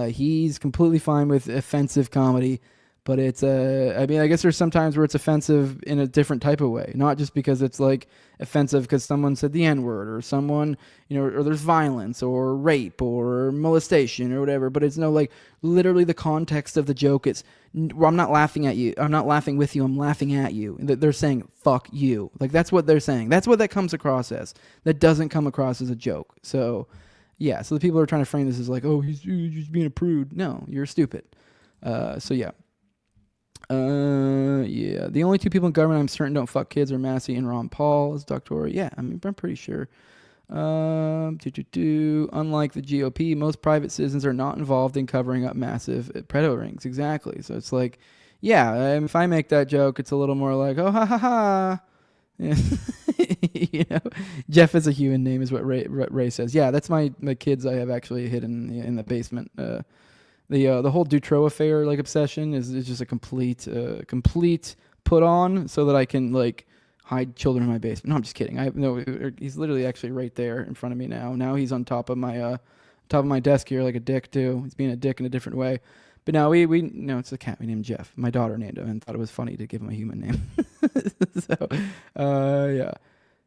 He's completely fine with offensive comedy, but it's I mean, I guess there's sometimes where it's offensive in a different type of way, not just because it's like offensive because someone said the N-word or someone, or there's violence or rape or molestation or whatever, but it's no, like, literally the context of the joke. It's, well, I'm not laughing at you. I'm not laughing with you. I'm laughing at you. They're saying, fuck you. Like, that's what they're saying. That's what that comes across as. That doesn't come across as a joke. So, yeah. So the people are trying to frame this as like, oh, he's just being a prude. No, you're stupid. So, yeah. Yeah. The only two people in government I'm certain don't fuck kids are Massey and Ron Paul, as Dr. Yeah, I mean, I'm pretty sure. Unlike the GOP, most private citizens are not involved in covering up massive pedo rings. Exactly. So it's like, yeah, if I make that joke, it's a little more like, oh, ha, ha, ha. Yeah. Jeff is a human name is what Ray says. Yeah, that's my kids I have actually hidden in the basement. The whole Dutroux affair, like, obsession is just a complete put on so that I can, like, hide children in my basement. No, I'm just kidding. He's literally actually right there in front of me now. Now he's on top of my desk here like a dick too. He's being a dick in a different way. But now no, it's a cat we named Jeff. My daughter named him and thought it was funny to give him a human name. Yeah.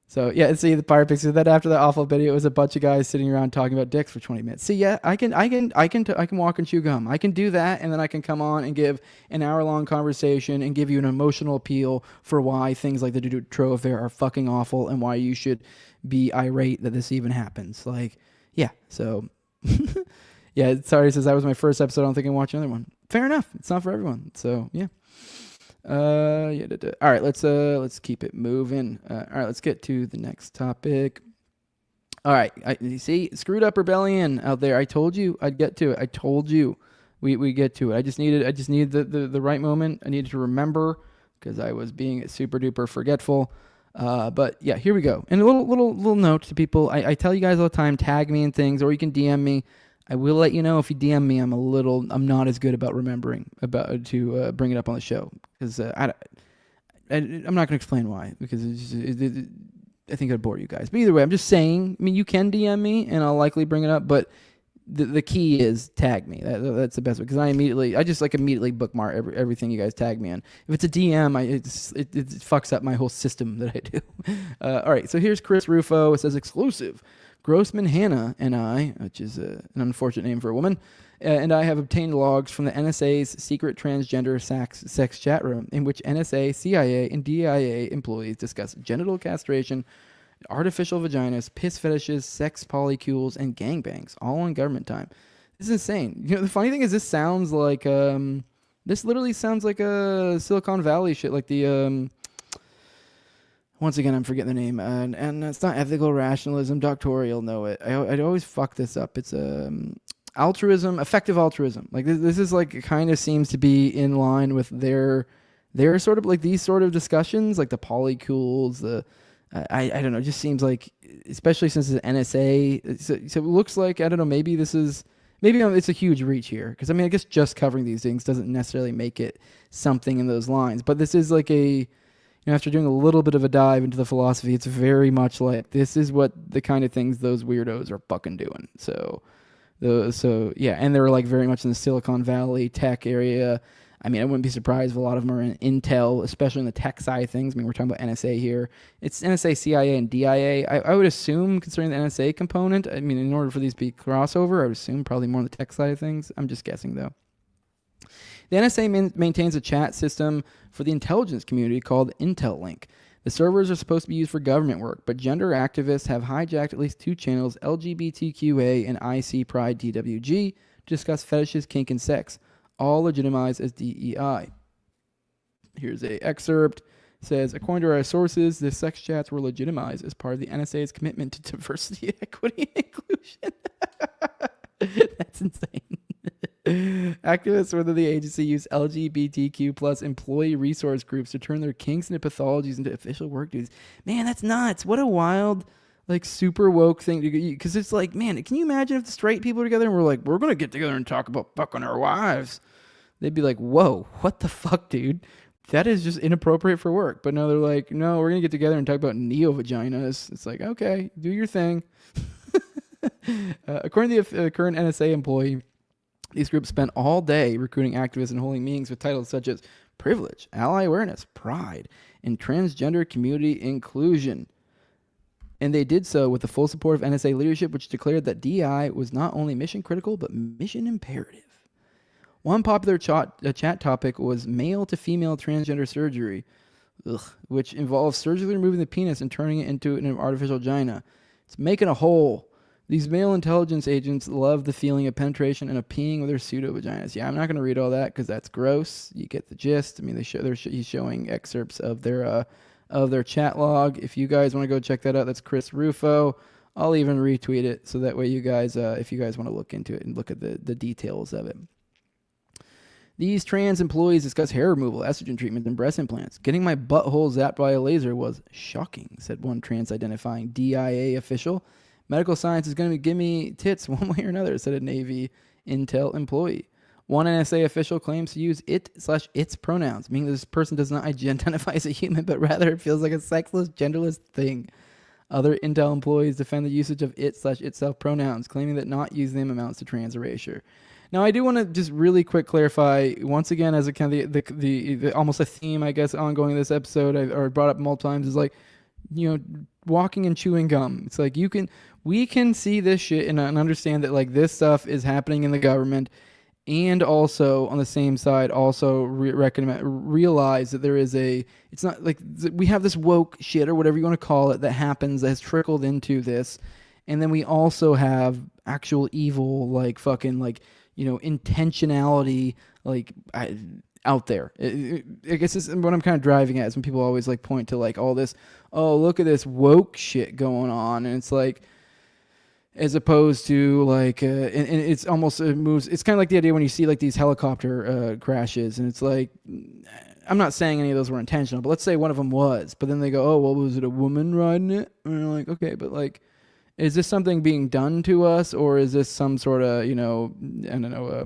So, yeah, see the Pirate Picture that after that awful video, it was a bunch of guys sitting around talking about dicks for 20 minutes. See, yeah, I can walk and chew gum. I can do that, and then I can come on and give an hour-long conversation and give you an emotional appeal for why things like the Dutroux affair are fucking awful and why you should be irate that this even happens. Like, yeah, so, yeah, sorry, it says that was my first episode. I don't think I can watch another one. Fair enough. It's not for everyone. So, yeah. All right, let's keep it moving. All right, let's get to the next topic. All right, you see, screwed up rebellion out there. I told you I'd get to it. I told you we get to it. I just needed the right moment. I needed to remember because I was being super duper forgetful. But yeah, here we go. And a little note to people. I tell you guys all the time, tag me in things, or you can DM me. I will let you know if you DM me. I'm not as good about remembering to bring it up on the show because I'm not going to explain why because I think I'd bore you guys. But either way, I'm just saying. I mean, you can DM me and I'll likely bring it up, but the key is tag me. That's the best way because I just immediately bookmark everything you guys tag me in. If it's a DM, it fucks up my whole system that I do. All right, so here's Chris Rufo. It says exclusive. Grossman Hannah and I, which is an unfortunate name for a woman, and I have obtained logs from the NSA's secret transgender sex chat room in which NSA, CIA, and DIA employees discuss genital castration, artificial vaginas, piss fetishes, sex polycules, and gangbangs, all on government time. This is insane. The funny thing is this literally sounds like a Silicon Valley shit, like the... Once again, I'm forgetting the name, and it's not ethical rationalism. Doctor, you'll know it. I'd always fuck this up. It's altruism, effective altruism. Like this is like it kind of seems to be in line with their sort of like these sort of discussions, like the polycules. I don't know. It just seems like, especially since it's NSA, so it looks like I don't know. Maybe it's a huge reach here because I mean I guess just covering these things doesn't necessarily make it something in those lines. But this is like a after doing a little bit of a dive into the philosophy, it's very much like this is what the kind of things those weirdos are fucking doing. So yeah, and they're like very much in the Silicon Valley tech area. I mean, I wouldn't be surprised if a lot of them are in Intel, especially in the tech side of things. I mean, we're talking about NSA here. It's NSA, CIA, and DIA. I would assume, considering the NSA component, I mean, in order for these to be crossover, I would assume probably more on the tech side of things. I'm just guessing, though. The NSA maintains a chat system for the intelligence community called IntelLink. The servers are supposed to be used for government work, but gender activists have hijacked at least two channels, LGBTQA and IC Pride DWG, to discuss fetishes, kink, and sex, all legitimized as DEI. Here's an excerpt. It says, according to our sources, the sex chats were legitimized as part of the NSA's commitment to diversity, equity, and inclusion. That's insane. Activists within the agency use LGBTQ plus employee resource groups to turn their kinks into pathologies into official work duties. Man, that's nuts. What a wild, like, super woke thing to do. Because it's like, man, can you imagine if the straight people are together and we're like, we're going to get together and talk about fucking our wives? they'd be like, whoa, what the fuck, dude? That is just inappropriate for work. But no, they're like, no, we're going to get together and talk about neo-vaginas. It's like, okay, do your thing. According to the current NSA employee, these groups spent all day recruiting activists and holding meetings with titles such as privilege, ally awareness, pride, and transgender community inclusion. And they did so with the full support of NSA leadership, which declared that DI was not only mission critical, but mission imperative. One popular chat topic was male to female transgender surgery, which involves surgically removing the penis and turning it into an artificial vagina. It's making a hole. These male intelligence agents love the feeling of penetration and of peeing with their pseudo-vaginas. Yeah, I'm not going to read all that because that's gross. You get the gist. I mean, he's showing excerpts of their chat log. If you guys want to go check that out, that's Chris Rufo. I'll even retweet it so that way you guys, if you guys want to look into it and look at the details of it. These trans employees discuss hair removal, estrogen treatment, and breast implants. Getting my butthole zapped by a laser was shocking, said one trans-identifying DIA official. Medical science is going to give me tits one way or another, said a Navy Intel employee. One NSA official claims to use it/its pronouns, meaning this person does not identify as a human, but rather it feels like a sexless, genderless thing. Other Intel employees defend the usage of it/itself pronouns, claiming that not using them amounts to trans erasure. Now, I do want to just really quick clarify, once again, as a kind of the almost a theme, I guess, ongoing in this episode, or brought up multiple times, is like, walking and chewing gum. It's like we can see this shit and understand that like this stuff is happening in the government, and also on the same side, also realize that there is it's not like we have this woke shit or whatever you want to call it that happens that has trickled into this, and then we also have actual evil like fucking like intentionality like out there. I guess this is what I'm kind of driving at is when people always like point to like all this, oh, look at this woke shit going on, and it's like, as opposed to like, and it's almost it moves. It's kind of like the idea when you see like these helicopter crashes, and it's like, I'm not saying any of those were intentional, but let's say one of them was, but then they go, oh, well, was it a woman riding it? And you're like, okay, but like, is this something being done to us, or is this some sort of, a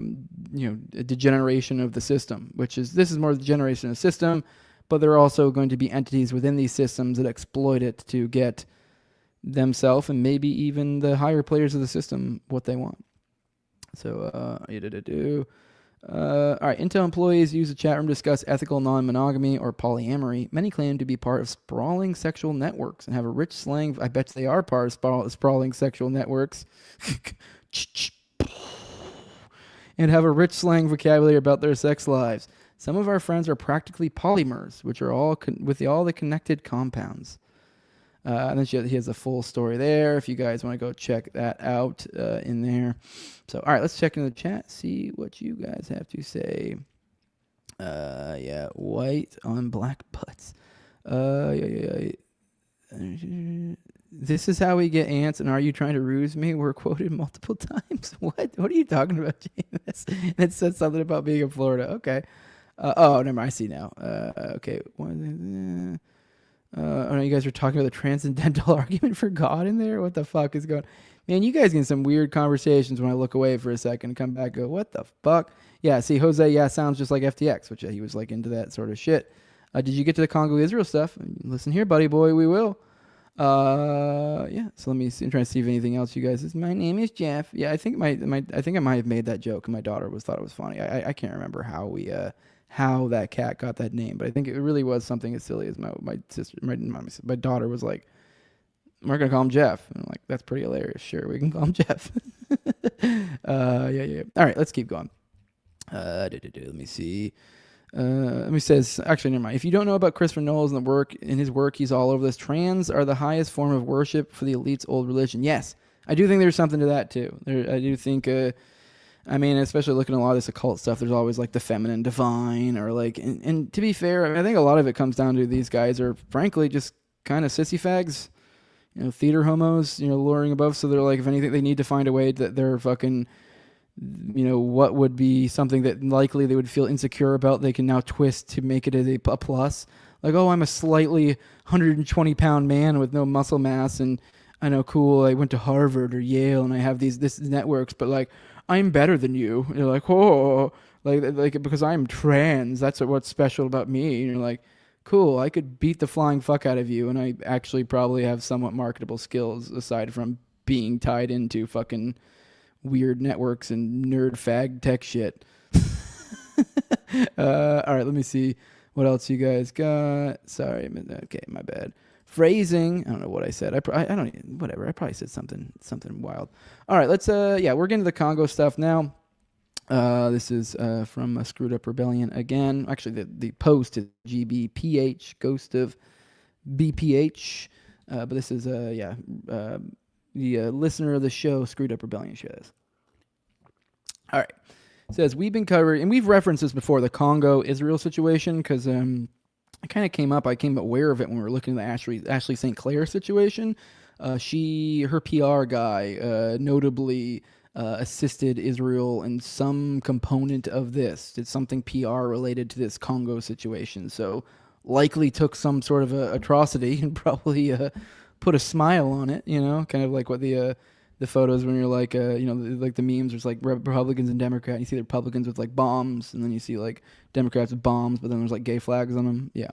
degeneration of the system? This is more the degeneration of the system, but there are also going to be entities within these systems that exploit it to get themselves and maybe even the higher players of the system what they want. So, all right, Intel employees use the chat room to discuss ethical non-monogamy or polyamory. Many claim to be part of sprawling sexual networks and have a rich slang. I bet they are part of sprawling sexual networks. And have a rich slang vocabulary about their sex lives. Some of our friends are practically polymers, which are all with all the connected compounds. And then he has a full story there if you guys want to go check that out in there. So, all right, let's check into the chat, see what you guys have to say. Yeah, white on black butts. This is how we get ants, and are you trying to ruse me? We're quoted multiple times. What? What are you talking about, James? It said something about being in Florida. Okay. Oh, never mind. I see now. Okay. Oh, no, you guys are talking about the transcendental argument for God in there? What the fuck is going on? Man, you guys get some weird conversations when I look away for a second and come back and go, what the fuck? Yeah, see, Jose, sounds just like FTX, which he was like into that sort of shit. Did you get to the Congo-Israel stuff? Listen here, buddy boy, we will. Yeah, so let me see, I'm trying to see if anything else you guys. My name is Jeff. Yeah, I think I might have made that joke and my daughter thought it was funny. I can't remember how that cat got that name, but I think it really was something as silly as my daughter was like, we're gonna call him Jeff, and I'm like, that's pretty hilarious. Sure, we can call him Jeff. Yeah. All right, let's keep going. Let me see. Let me says, actually, never mind. If you don't know about Christopher Knowles and his work, he's all over this. Trans are the highest form of worship for the elite's old religion. Yes, I do think there's something to that too. I do think. Especially looking at a lot of this occult stuff, there's always like the feminine divine, or like, and to be fair, I think a lot of it comes down to these guys are frankly just kind of sissy fags, theater homos, luring above. So they're like, if anything, they need to find a way that they're fucking, what would be something that likely they would feel insecure about, they can now twist to make it a plus. Like, oh, I'm a slightly 120-pound man with no muscle mass, and I know, cool, I went to Harvard or Yale, and I have this networks, but like, I'm better than you. You're like, oh, like because I'm trans, that's what's special about me. And you're like, cool, I could beat the flying fuck out of you, and I actually probably have somewhat marketable skills aside from being tied into fucking weird networks and nerd fag tech shit. All right, let me see what else you guys got. Sorry, okay, my bad. Phrasing. I don't know what I said. I don't even, whatever. I probably said something wild. All right, let's we're getting to the Congo stuff now. This is from a Screwed Up Rebellion again. Actually, the post is GBPH, Ghost of BPH. But this is the listener of the show, Screwed Up Rebellion, shows. All right. It says, we've been covering, and we've referenced this before, the Congo-Israel situation, because it kind of came up. I came aware of it when we were looking at the Ashley St. Clair situation. Her PR guy notably assisted Israel in some component of this, did something PR related to this Congo situation. So likely took some sort of a atrocity and probably put a smile on it, kind of like what the photos when you're like, like the memes, there's like Republicans and Democrats. You see the Republicans with like bombs, and then you see like Democrats with bombs, but then there's like gay flags on them. Yeah.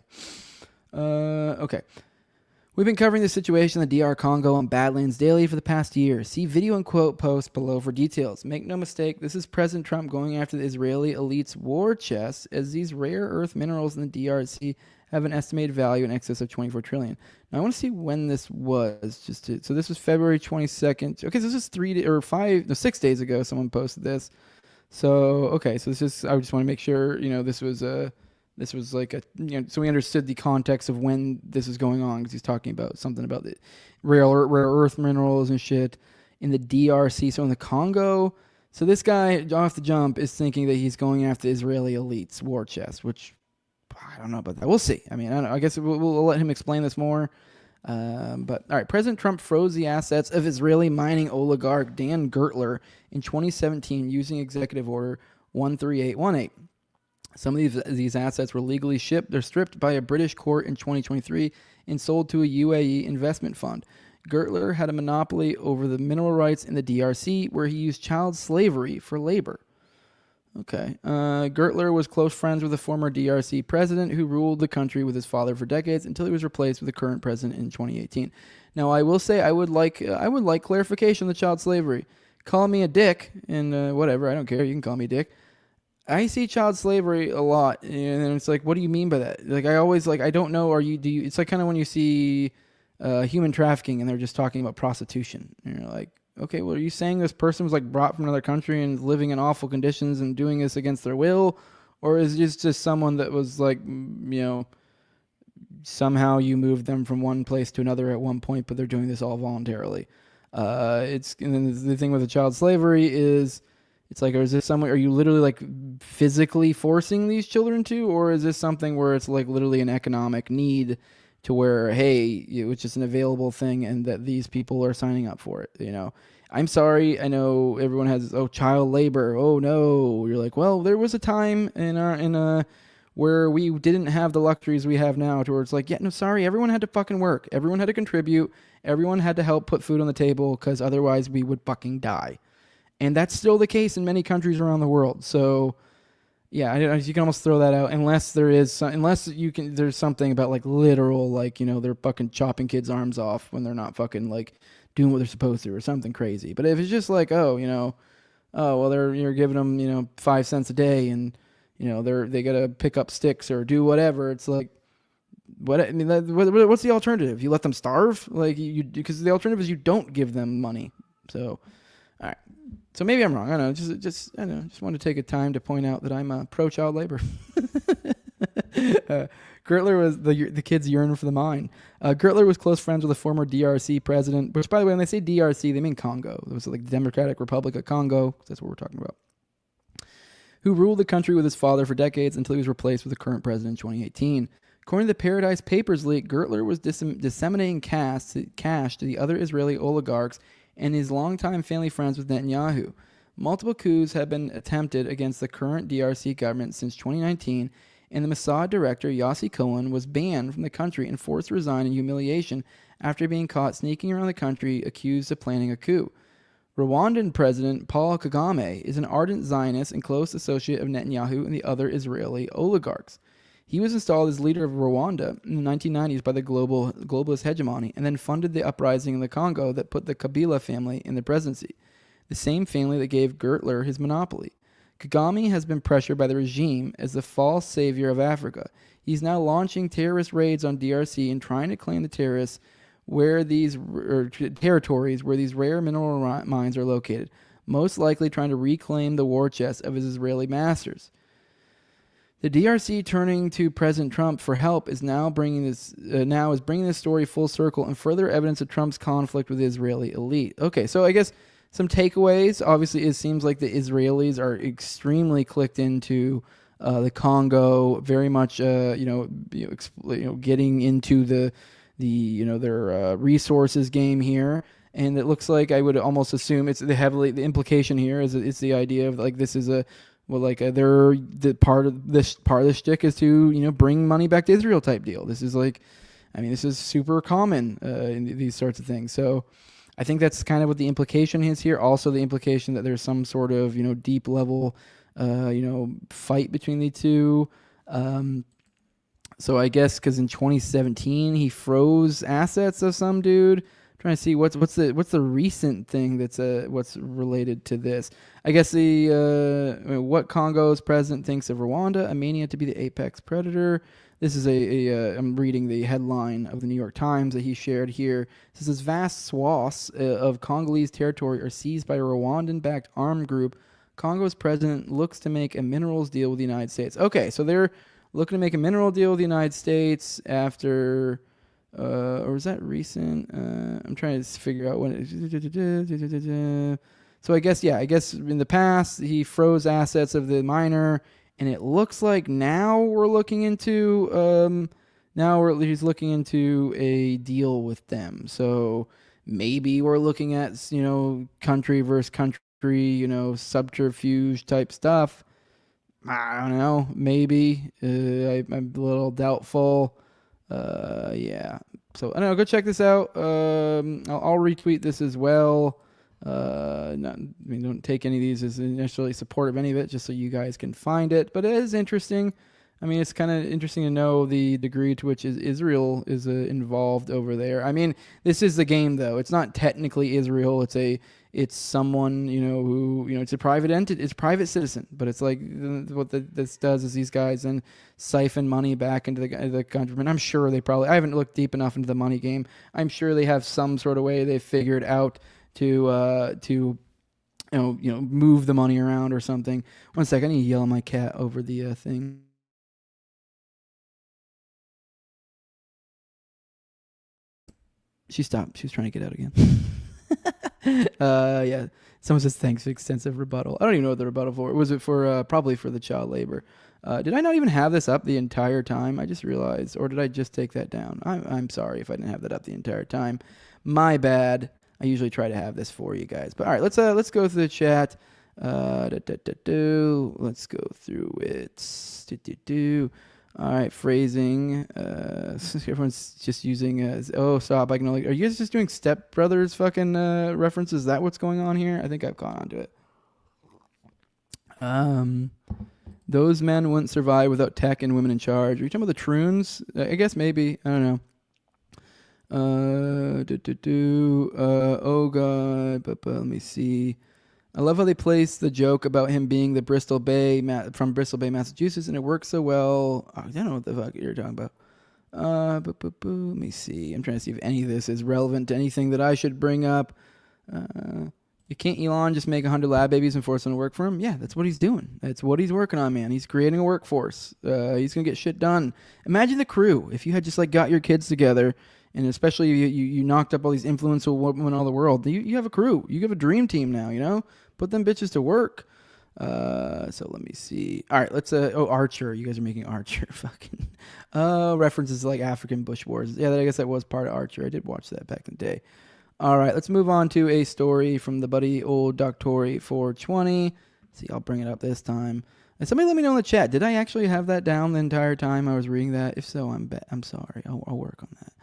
Okay. We've been covering the situation in the DR Congo on Badlands Daily for the past year. See video and quote post below for details. Make no mistake, this is President Trump going after the Israeli elite's war chest, as these rare earth minerals in the DRC have an estimated value in excess of $24 trillion. Now, I want to see when this was. So this was February 22nd. Okay, so this is 6 days ago someone posted this. So, okay, so I just want to make sure, this was like so we understood the context of when this is going on, because he's talking about something about the rare earth minerals and shit in the DRC. So in the Congo, so this guy off the jump is thinking that he's going after the Israeli elite's war chest, which I don't know about that. We'll see. I mean, I guess we'll let him explain this more. But all right, President Trump froze the assets of Israeli mining oligarch Dan Gertler in 2017 using Executive Order 13818. Some of these assets were legally stripped by a British court in 2023 and sold to a UAE investment fund. Gertler had a monopoly over the mineral rights in the DRC, where he used child slavery for labor. Okay. Gertler was close friends with the former DRC president who ruled the country with his father for decades until he was replaced with the current president in 2018. Now, I will say I would like clarification on the child slavery. Call me a dick and whatever. I don't care. You can call me a dick. I see child slavery a lot, and it's like, what do you mean by that? Like, I always I don't know. It's like kind of when you see human trafficking and they're just talking about prostitution, and you're like, okay, well, are you saying this person was like brought from another country and living in awful conditions and doing this against their will, or is it just someone that was like, somehow you moved them from one place to another at one point, but they're doing this all voluntarily? And then the thing with the child slavery is, it's like, or is this somewhere, are you literally like physically forcing these children to, or is this something where it's like literally an economic need to where, hey, it's just an available thing and that these people are signing up for it, I'm sorry, I know everyone has, child labor, oh no. You're like, well, there was a time where we didn't have the luxuries we have now, to where it's like, yeah, no, sorry, everyone had to fucking work. Everyone had to contribute. Everyone had to help put food on the table, because otherwise we would fucking die. And that's still the case in many countries around the world. So, yeah, you can almost throw that out, unless there's something about like literal, like, they're fucking chopping kids' arms off when they're not fucking like doing what they're supposed to, or something crazy. But if it's just like, you're giving them 5 cents a day, and they gotta pick up sticks or do whatever. It's like, what's the alternative? You let them starve? Like, because the alternative is you don't give them money. So, all right. So maybe I'm wrong. I don't know. Just want to take a time to point out that I'm pro-child labor. Gertler was the kids yearn for the mine. Gertler was close friends with a former DRC president, which, by the way, when they say DRC, they mean Congo. It was like the Democratic Republic of Congo. That's what we're talking about. Who ruled the country with his father for decades until he was replaced with the current president in 2018. According to the Paradise Papers leak, Gertler was disseminating cash to the other Israeli oligarchs and his longtime family friends with Netanyahu. Multiple coups have been attempted against the current DRC government since 2019, and the Mossad director, Yossi Cohen, was banned from the country and forced to resign in humiliation after being caught sneaking around the country accused of planning a coup. Rwandan President Paul Kagame is an ardent Zionist and close associate of Netanyahu and the other Israeli oligarchs. He was installed as leader of Rwanda in the 1990s by the globalist hegemony and then funded the uprising in the Congo that put the Kabila family in the presidency, the same family that gave Gertler his monopoly. Kagame has been pressured by the regime as the false savior of Africa. He's now launching terrorist raids on DRC and trying to claim the terrorists territories where these rare mineral mines are located, most likely trying to reclaim the war chest of his Israeli masters. The DRC turning to President Trump for help is now bringing this story full circle and further evidence of Trump's conflict with the Israeli elite. Okay, so I guess some takeaways. Obviously, it seems like the Israelis are extremely clicked into the Congo, very much getting into their resources game here, and it looks like I would almost assume it's the implication here is it's the idea of like this is the part of the shtick is to bring money back to Israel type deal. This is this is super common in these sorts of things. So I think that's kind of what the implication is here. Also, the implication that there's some sort of deep level fight between the two. So I guess because in 2017 he froze assets of some dude. I'm trying to see what's the recent thing that's what's related to this. I guess what Congo's president thinks of Rwanda, a mania to be the apex predator. This is I'm reading the headline of the New York Times that he shared here. It says vast swaths of Congolese territory are seized by a Rwandan-backed armed group. Congo's president looks to make a minerals deal with the United States. Okay, so they're looking to make a mineral deal with the United States after, or is that recent? I'm trying to figure out when it. So I guess in the past he froze assets of the miner, and it looks like now we're looking into he's looking into a deal with them. So maybe we're looking at country versus country, subterfuge type stuff. I don't know. Maybe I'm a little doubtful. Yeah. So I don't know. Go check this out. I'll retweet this as well. Don't take any of these as necessarily supportive of any of it, just so you guys can find it. But it is interesting. I mean, it's kind of interesting to know the degree to which Israel is involved over there. I mean, this is the game, though. It's not technically Israel. It's someone, who, it's a private entity. It's a private citizen. But it's like what this does is these guys then siphon money back into the country. And I'm sure I haven't looked deep enough into the money game. I'm sure they have some sort of way they've figured out to move the money around or something. One sec, I need to yell at my cat over the thing. She stopped. She was trying to get out again. Yeah. Someone says thanks for extensive rebuttal. I don't even know what the rebuttal for. Was it for probably for the child labor? Did I not even have this up the entire time? I just realized, or did I just take that down? I'm sorry if I didn't have that up the entire time. My bad. I usually try to have this for you guys. But all right, let's go through the chat. Let's go through it. All right, phrasing. Everyone's just using stop. I can only. Are you guys just doing Step Brothers fucking references? Is that what's going on here? I think I've gone onto it. Those men wouldn't survive without tech and women in charge. Are you talking about the Troons? I guess maybe. I don't know. Oh god, but let me see. I love how they place the joke about him being the from Bristol Bay, Massachusetts, and it works so well. I don't know what the fuck you're talking about. Let me see. I'm trying to see if any of this is relevant to anything that I should bring up. Can't Elon just make 100 lab babies and force them to work for him? Yeah, that's what he's doing. That's what he's working on, man. He's creating a workforce. He's gonna get shit done. Imagine the crew if you had just got your kids together. And especially you knocked up all these influential women all the world. You have a crew. You have a dream team now, Put them bitches to work. So let me see. All right, let's Archer. You guys are making Archer fucking references to African Bush Wars. Yeah, I guess that was part of Archer. I did watch that back in the day. All right, let's move on to a story from the buddy old Doctori 420. See, I'll bring it up this time. And somebody let me know in the chat. Did I actually have that down the entire time I was reading that? If so, I'm sorry. I'll work on that.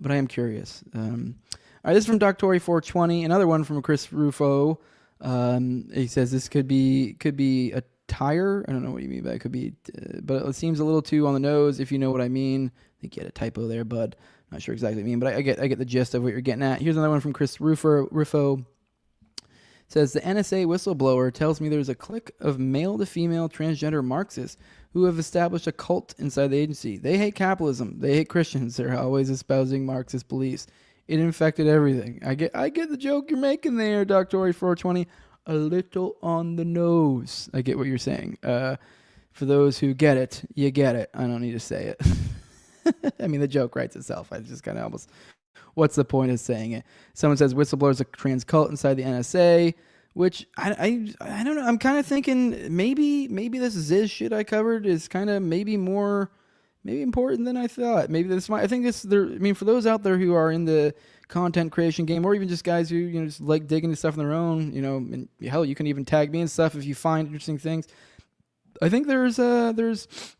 But I am curious. All right, this is from Doctori420. Another one from Chris Rufo. He says this could be a tire. I don't know what you mean by it. Could be, but it seems a little too on the nose. If you know what I mean. I think you had a typo there, bud. Not sure exactly what you mean, but I get the gist of what you're getting at. Here's another one from Chris Rufo. Says the NSA whistleblower tells me there's a clique of male to female transgender Marxists who have established a cult inside the agency. They hate capitalism. They hate Christians. They're always espousing Marxist beliefs. It infected everything. I get the joke you're making there, Doctori420. A little on the nose. I get what you're saying. For those who get it, you get it. I don't need to say it. I mean, the joke writes itself. I just kind of almost... What's the point of saying it? Someone says whistleblowers a trans cult inside the NSA, which I don't know. I'm kind of thinking maybe this Ziz shit I covered is kind of maybe important than I thought. Maybe this might. I think this. I mean, for those out there who are in the content creation game, or even just guys who just like digging into stuff on their own, and hell, you can even tag me and stuff if you find interesting things. I think there's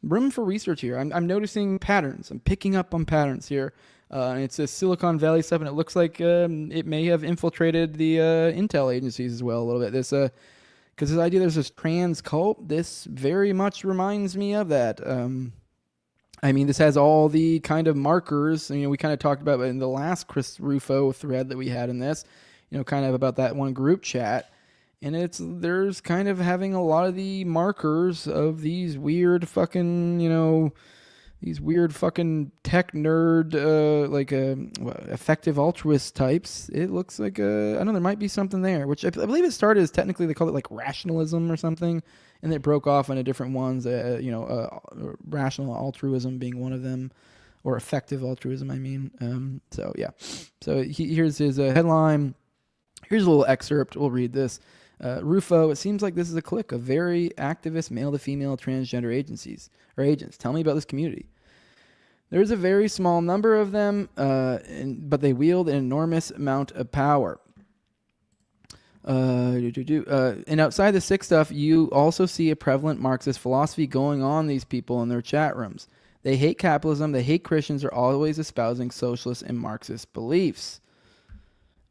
room for research here. I'm noticing patterns. I'm picking up on patterns here. And it's a Silicon Valley stuff, and it looks like it may have infiltrated the intel agencies as well a little bit. Because this idea there's this trans cult, this very much reminds me of that. I mean, this has all the kind of markers. We kind of talked about in the last Chris Rufo thread that we had in this, kind of about that one group chat. And there's kind of having a lot of the markers of these weird fucking, these weird fucking tech nerd, effective altruist types. It looks like, I don't know, there might be something there, which I believe it started as technically, they call it like rationalism or something, and it broke off into different ones, rational altruism being one of them, or effective altruism, I mean. So, yeah. So here's his headline. Here's a little excerpt. We'll read this. Rufo, it seems like this is a clique of very activist male-to-female transgender agents. Tell me about this community. There's a very small number of them, but they wield an enormous amount of power. And outside the sick stuff, you also see a prevalent Marxist philosophy going on these people in their chat rooms. They hate capitalism, they hate Christians, are always espousing socialist and Marxist beliefs.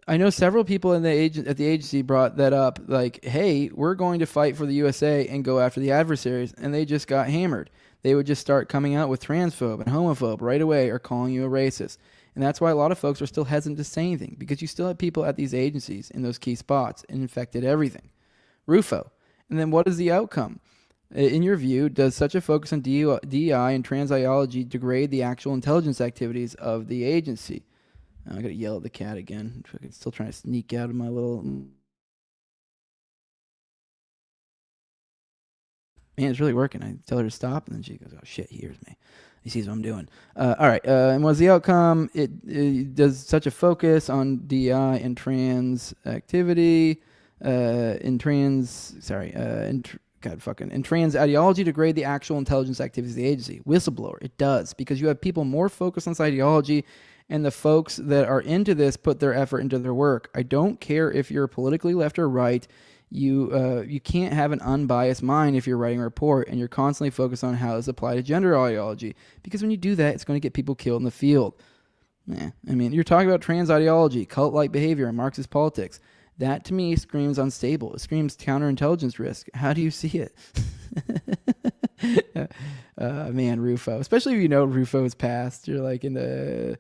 I know several people at the agency brought that up, like, hey, we're going to fight for the USA and go after the adversaries, and they just got hammered. They would just start coming out with transphobe and homophobe right away, or calling you a racist. And that's why a lot of folks are still hesitant to say anything, because you still have people at these agencies in those key spots and infected everything. Rufo. And then what is the outcome? In your view, does such a focus on DEI and trans ideology degrade the actual intelligence activities of the agency? I gotta yell at the cat again. I'm still trying to sneak out of my little... Man, it's really working. I tell her to stop, and then she goes, oh shit, he hears me. He sees what I'm doing. All right, and what's the outcome? It does such a focus on DI and trans activity, in trans ideology degrade the actual intelligence activities of the agency. Whistleblower, it does, because you have people more focused on this ideology, and the folks that are into this put their effort into their work. I don't care if you're politically left or right. You can't have an unbiased mind if you're writing a report and you're constantly focused on how it's applied to gender ideology. Because when you do that, it's going to get people killed in the field. I mean, you're talking about trans ideology, cult-like behavior, and Marxist politics. That, to me, screams unstable. It screams counterintelligence risk. How do you see it? Man, Rufo. Especially if you know Rufo's past. You're like in the...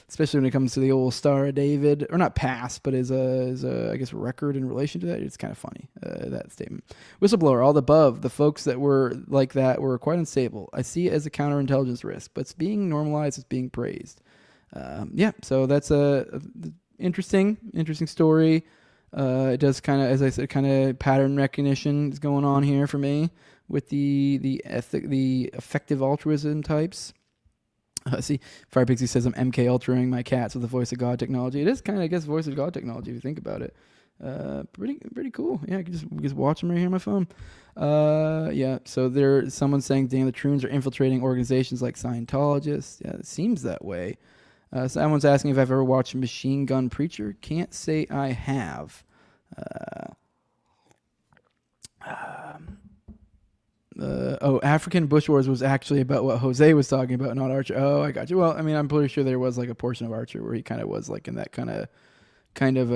Especially when it comes to the old Star of David, or not past, but as a I guess record in relation to that. It's kind of funny, that statement. Whistleblower, all the above, the folks that were like that were quite unstable. I see it as a counterintelligence risk, but it's being normalized, it's being praised. So that's a interesting story. It does kind of, as I said, kind of pattern recognition is going on here for me with the effective altruism types. See, Fire Pixie says I'm MK Ultraing my cats with the voice of God technology. It is kind of, I guess, voice of God technology if you think about it. Pretty cool. Yeah, I can just watch them right here on my phone. So someone's saying, damn, the Troons are infiltrating organizations like Scientologists. Yeah, it seems that way. Someone's asking if I've ever watched Machine Gun Preacher. Can't say I have. African Bush Wars was actually about what Jose was talking about, not Archer. Oh, I got you. Well, I mean, I'm pretty sure there was like a portion of Archer where he kind of was like in that kind of kind of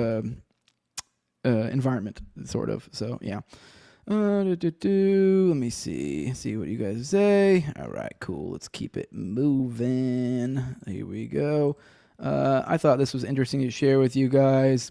environment, sort of. So yeah. Let me see what you guys say. All right, cool. Let's keep it moving. Here we go. I thought this was interesting to share with you guys.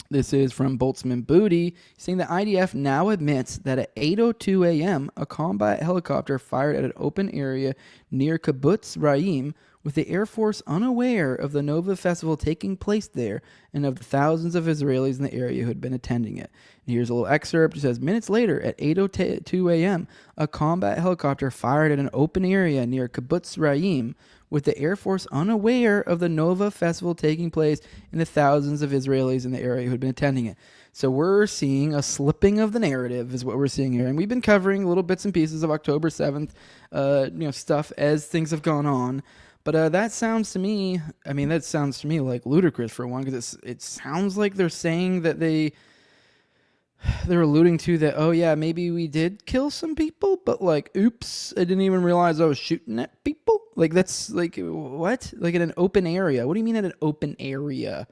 This is from Boltzmann Booty, saying the IDF now admits that at 8:02 a.m., a combat helicopter fired at an open area near Kibbutz Raim, with the Air Force unaware of the Nova Festival taking place there and of the thousands of Israelis in the area who had been attending it. And here's a little excerpt. It says, minutes later, at 8:02 a.m., a combat helicopter fired at an open area near Kibbutz Raim, with the Air Force unaware of the Nova Festival taking place and the thousands of Israelis in the area who had been attending it. So we're seeing a slipping of the narrative is what we're seeing here. And we've been covering little bits and pieces of October 7th, stuff as things have gone on. But that sounds to me like ludicrous for one, because it sounds like they're saying that they're alluding to that, oh yeah, maybe we did kill some people, but like, oops, I didn't even realize I was shooting at people. Like, that's like, what? Like in an open area? What do you mean at an open area?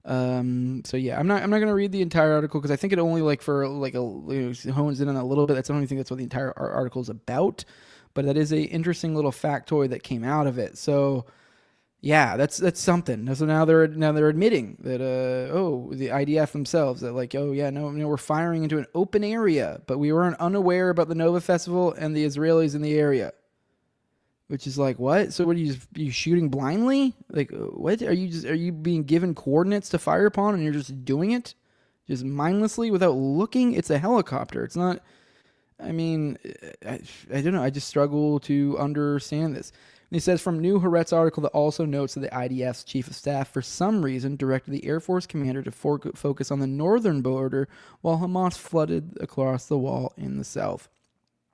So yeah, I'm not going to read the entire article, because I think it only hones in on a little bit. I don't even think that's what the entire article is about. But that is a interesting little factoid that came out of it. So, yeah, that's something. So now they're admitting that the IDF themselves that we're firing into an open area, but we weren't unaware about the Nova Festival and the Israelis in the area. Which is like, what? So what are you shooting blindly? Like, what are you being given coordinates to fire upon and you're just doing it just mindlessly without looking? It's a helicopter. It's not. I mean, I don't know. I just struggle to understand this. And he says, from New Haaretz article that also notes that the IDF's chief of staff, for some reason, directed the Air Force commander to focus on the northern border while Hamas flooded across the wall in the south.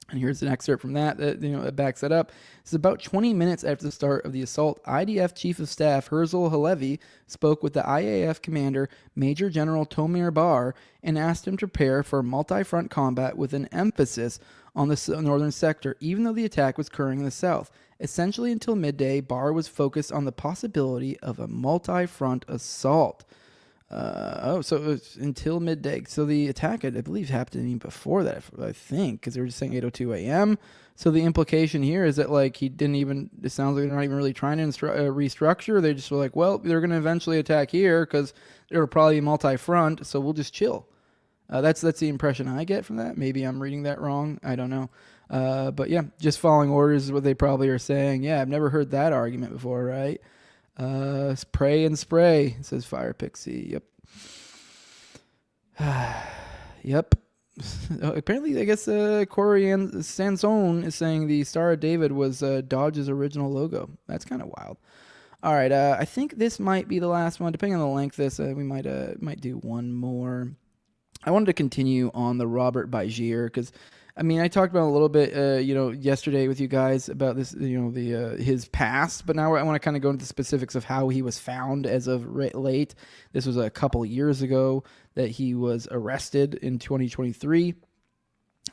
And here's an excerpt from that backs that up. It's about 20 minutes after the start of the assault. IDF Chief of Staff Herzl Halevi spoke with the IAF commander, Major General Tomer Bar, and asked him to prepare for multi-front combat with an emphasis on the northern sector, even though the attack was occurring in the south. Essentially until midday, Bar was focused on the possibility of a multi-front assault. So it was until midday. So the attack, I believe, happened even before that, I think, because they were just saying 8:02 a.m. So the implication here is that, like, he didn't even, it sounds like they're not even really trying to restructure. They just were like, well, they're going to eventually attack here because it'll probably be multi-front, so we'll just chill. That's the impression I get from that. Maybe I'm reading that wrong. I don't know. But yeah, just following orders is what they probably are saying. Yeah, I've never heard that argument before, right? Pray and spray, says Fire Pixie. Yep. Apparently, I guess Corey Sansone is saying the Star of David was Dodge's original logo. That's kind of wild. All right, I think this might be the last one. Depending on the length of this, we might do one more. I wanted to continue on the Robert Beijer because, I mean, I talked about a little bit, yesterday with you guys about this, his past, but now I want to kind of go into the specifics of how he was found as of late. This was a couple years ago that he was arrested in 2023.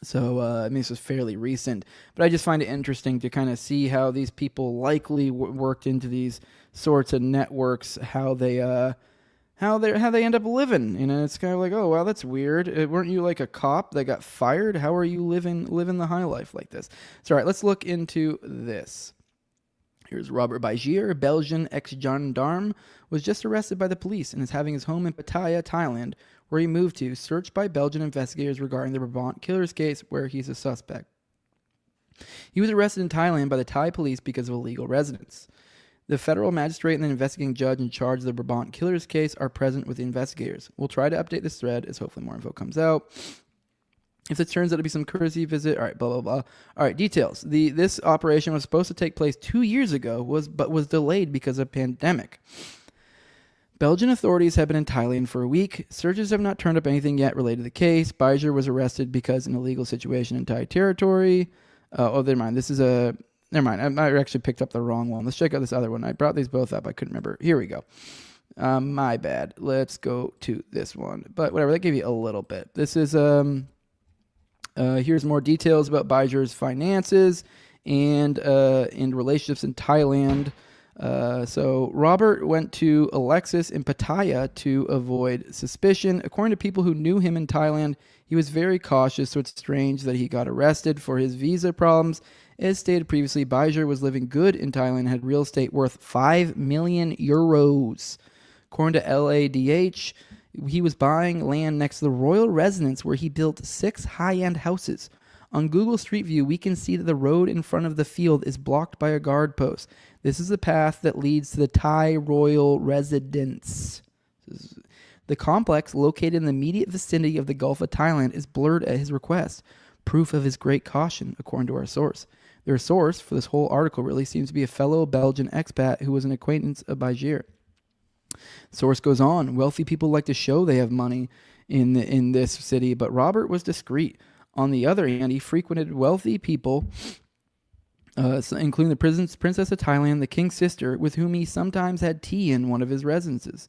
So, this was fairly recent, but I just find it interesting to kind of see how these people likely worked into these sorts of networks, how they end up living. It's kind of like, oh, wow, that's weird. Weren't you like a cop that got fired? How are you living the high life like this? So, all right, let's look into this. Here's Robert Beijer, Belgian ex-gendarme, was just arrested by the police and is having his home in Pattaya, Thailand, where he moved to, searched by Belgian investigators regarding the Brabant killers case where he's a suspect. He was arrested in Thailand by the Thai police because of illegal residence. The federal magistrate and the investigating judge in charge of the Brabant killers case are present with the investigators. We'll try to update this thread as hopefully more info comes out. If it turns out to be some courtesy visit, all right, blah, blah, blah. All right, details. This operation was supposed to take place 2 years ago, but was delayed because of pandemic. Belgian authorities have been in Thailand for a week. Searches have not turned up anything yet related to the case. Beijer was arrested because an illegal situation in Thai territory. Never mind. Never mind. I actually picked up the wrong one. Let's check out this other one. I brought these both up. I couldn't remember. Here we go. My bad. Let's go to this one. But whatever. That gave you a little bit. This is here's more details about Beijer's finances and relationships in Thailand. So Robert went to Alexis in Pattaya to avoid suspicion. According to people who knew him in Thailand, he was very cautious, so it's strange that he got arrested for his visa problems. As stated previously, Beijer was living good in Thailand and had real estate worth 5 million euros. According to LADH, he was buying land next to the royal residence where he built 6 high-end houses. On Google Street View, we can see that the road in front of the field is blocked by a guard post. This is the path that leads to the Thai royal residence. The complex, located in the immediate vicinity of the Gulf of Thailand, is blurred at his request. Proof of his great caution, according to our source. Their source for this whole article really seems to be a fellow Belgian expat who was an acquaintance of Beijer. Source goes on, wealthy people like to show they have money in this city, but Robert was discreet. On the other hand, he frequented wealthy people, including the princess of Thailand, the king's sister, with whom he sometimes had tea in one of his residences.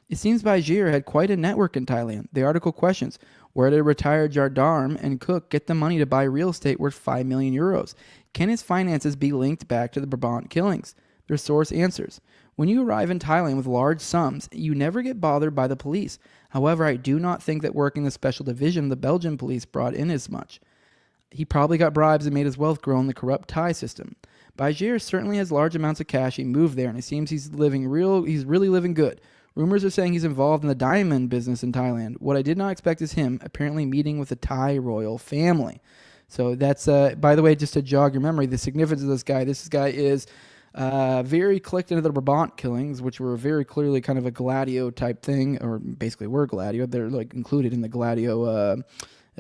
It seems Beijer had quite a network in Thailand. The article questions, where did a retired gendarme and cook get the money to buy real estate worth 5 million euros? Can his finances be linked back to the Brabant killings? Their source answers, when you arrive in Thailand with large sums, you never get bothered by the police. However, I do not think that working the special division of the Belgian police brought in as much. He probably got bribes and made his wealth grow in the corrupt Thai system. Beijer certainly has large amounts of cash. He moved there, and it seems he's really living good. Rumors are saying he's involved in the diamond business in Thailand. What I did not expect is him apparently meeting with the Thai royal family. So that's, by the way, just to jog your memory, the significance of this guy. This guy is very clicked into the Brabant killings, which were very clearly kind of a Gladio type thing, or basically were Gladio. They're like included in the Gladio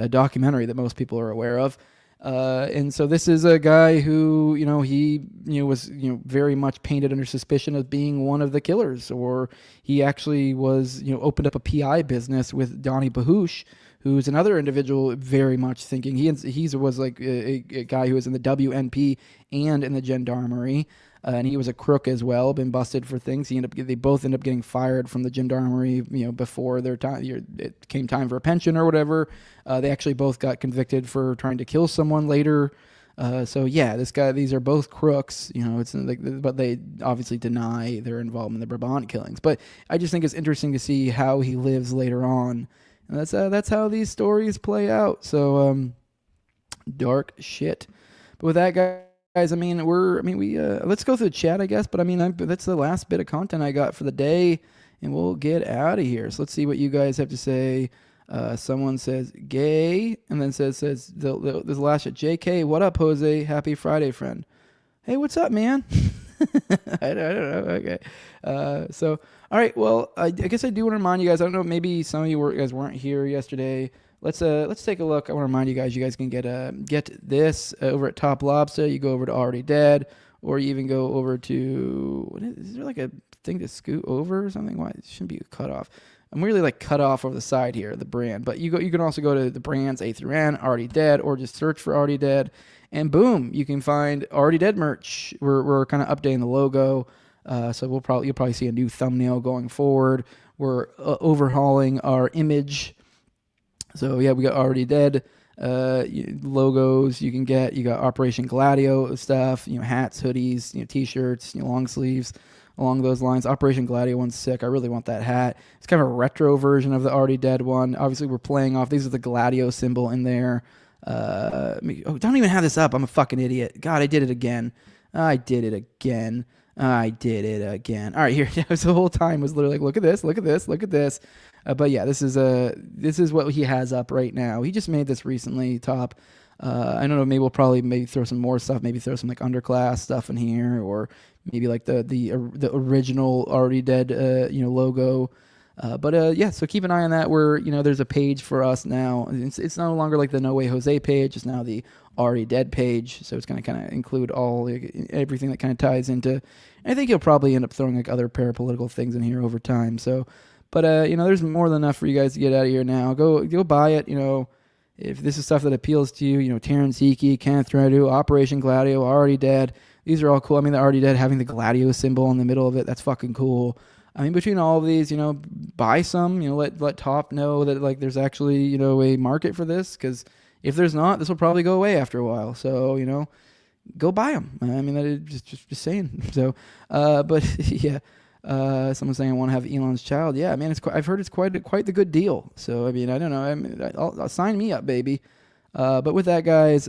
documentary that most people are aware of. And so this is a guy who, he was, very much painted under suspicion of being one of the killers, or he actually was, opened up a PI business with Donnie Bahush, who's another individual very much thinking he was like a guy who was in the WNP and in the gendarmerie. And he was a crook as well, been busted for things. They both end up getting fired from the gendarmerie, before their time. It came time for a pension or whatever. They actually both got convicted for trying to kill someone later. So yeah, these are both crooks. It's like, but they obviously deny their involvement in the Brabant killings. But I just think it's interesting to see how he lives later on, and that's how these stories play out. So dark shit. But with that, guys, let's go through the chat, I guess. But that's the last bit of content I got for the day, and we'll get out of here. So let's see what you guys have to say. Someone says gay, and then says the last shit. JK, what up, Jose? Happy Friday, friend. Hey, what's up, man? I don't know. Okay. So all right. Well, I guess I do want to remind you guys. I don't know. Maybe some of you guys weren't here yesterday. Let's take a look. I want to remind you guys. You guys can get this over at Top Lobster. You go over to Already Dead, or you even go over to is there like a thing to scoot over or something? Why it shouldn't be cut off? I'm really like cut off over the side here, the brand. But you can also go to the brands A through N, Already Dead, or just search for Already Dead, and boom, you can find Already Dead merch. We're kind of updating the logo, so you'll probably see a new thumbnail going forward. We're overhauling our image. So yeah, we got Already Dead logos you can get. You got Operation Gladio stuff, hats, hoodies, t-shirts, long sleeves, along those lines. Operation Gladio one's sick. I really want that hat. It's kind of a retro version of the Already Dead one. Obviously, we're playing off. These are the Gladio symbol in there. Don't even have this up. I'm a fucking idiot. God, I did it again. All right, here. So the whole time was literally like, look at this, look at this, look at this. But yeah, this is what he has up right now. He just made this recently, Top. I don't know. Maybe we'll throw some more stuff. Maybe throw some like underclass stuff in here, or maybe like the original Already Dead logo. But yeah, so keep an eye on that. Where there's a page for us now. It's no longer like the No Way Jose page. It's now the Already Dead page. So it's going to kind of include everything that kind of ties into. I think you'll probably end up throwing like other parapolitical things in here over time. So, but there's more than enough for you guys to get out of here now. Go buy it. If this is stuff that appeals to you, Terrence Hickey, Kenneth Redu, Operation Gladio, Already Dead. These are all cool. The Already Dead having the Gladio symbol in the middle of it, that's fucking cool. Between all of these, buy some, let Top know that like there's actually, a market for this, because if there's not, this will probably go away after a while. So, go buy them. I mean, that is just saying. So, but yeah, someone's saying I want to have Elon's child. Yeah, man, I've heard it's quite the good deal. So I mean, I don't know. I mean, I'll sign me up, baby. But with that, guys,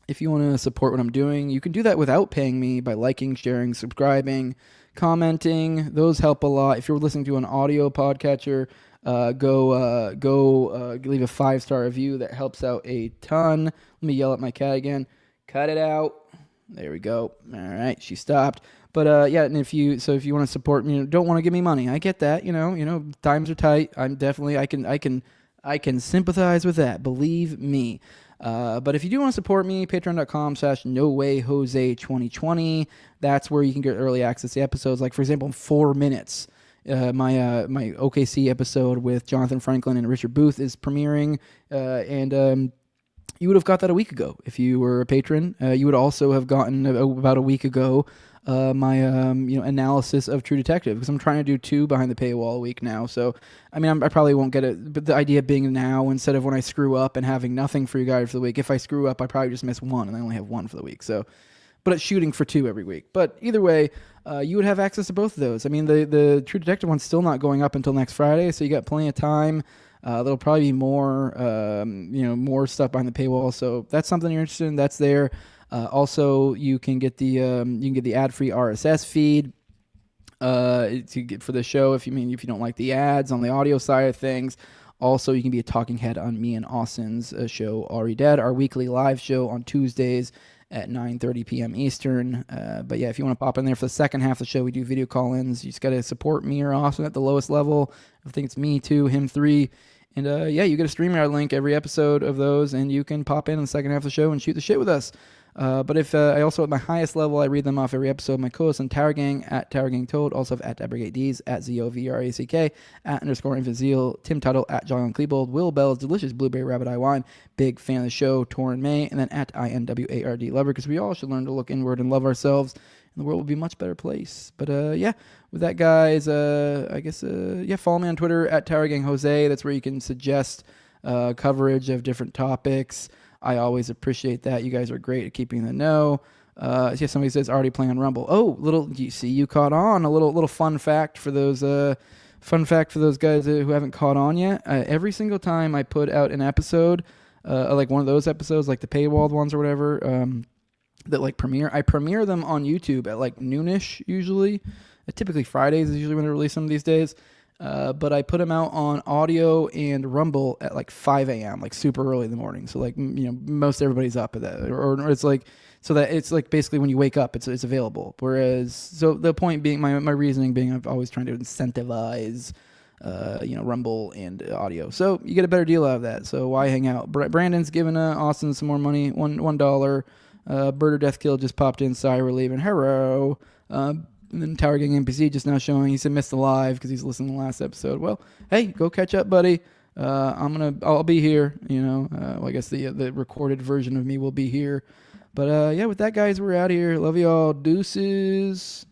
if you want to support what I'm doing, you can do that without paying me by liking, sharing, subscribing, commenting. Those help a lot. If you're listening to an audio podcatcher, go leave a 5-star review. That helps out a ton. Let me yell at my cat again. Cut it out. There we go. All right, she stopped. But yeah, and if you want to support me, don't want to give me money. I get that. You know, times are tight. I can sympathize with that. Believe me. But if you do want to support me, patreon.com/nowayjose2020. That's where you can get early access to episodes. Like, for example, in 4 minutes, my OKC episode with Jonathan Franklin and Richard Booth is premiering, and you would have got that a week ago if you were a patron. You would also have gotten about a week ago my analysis of True Detective, because I'm trying to do 2 behind the paywall a week now. So I mean, I probably won't get it, but the idea being now, instead of when I screw up and having nothing for you guys for the week, if I screw up, I probably just miss 1 and I only have 1 for the week. So, but it's shooting for 2 every week. But either way, you would have access to both of those. I mean, the True Detective one's still not going up until next Friday, so you got plenty of time. There'll probably be more stuff behind the paywall. So if that's something you're interested in, that's there. Also, you can get the ad-free RSS feed to get for the show if you don't like the ads on the audio side of things. Also, you can be a talking head on me and Austin's show, Already Dead, our weekly live show on Tuesdays at 9:30 p.m. Eastern. But yeah, if you want to pop in there for the second half of the show, we do video call-ins. You just got to support me or Austin at the lowest level. I think it's me 2, him 3. And yeah, you get a StreamYard link every episode of those, and you can pop in the second half of the show and shoot the shit with us. But if I also, at my highest level, I read them off every episode. My co-host on Tower Gang, at Tower Gang Toad, also have at AbrogateDs, at ZOVRACK, at _Infazeal, Tim Tuttle, at John Klebold, Will Bell's Delicious Blueberry Rabbit Eye Wine, big fan of the show, Torrin May, and then at INWARD Lover, because we all should learn to look inward and love ourselves, and the world will be a much better place. But yeah, with that, guys, I guess, yeah, follow me on Twitter, at Tower Gang Jose. That's where you can suggest coverage of different topics. I always appreciate that. You guys are great at keeping the know. Yeah, somebody says already playing on Rumble. Oh, you caught on. A little fun fact for those guys who haven't caught on yet. Every single time I put out an episode, like one of those episodes, like the paywalled ones or whatever, that like I premiere them on YouTube at like noonish usually. Typically Fridays is usually when I release them these days. But I put them out on audio and Rumble at like 5 a.m., like super early in the morning. So like, most everybody's up at that, or it's like, so that it's like basically when you wake up, it's available. Whereas, so the point being, my reasoning being, I'm always trying to incentivize, Rumble and audio. So you get a better deal out of that. So why hang out? Brandon's giving Austin some more money, $1. Bird or Death Kill just popped in. Sorry, we're leaving. Hero. And then Tower Gang NPC just now showing. He said missed the live because he's listening to the last episode. Well, hey, go catch up, buddy. I'll be here. Well, I guess the recorded version of me will be here. But yeah, with that, guys, we're out here. Love y'all. Deuces.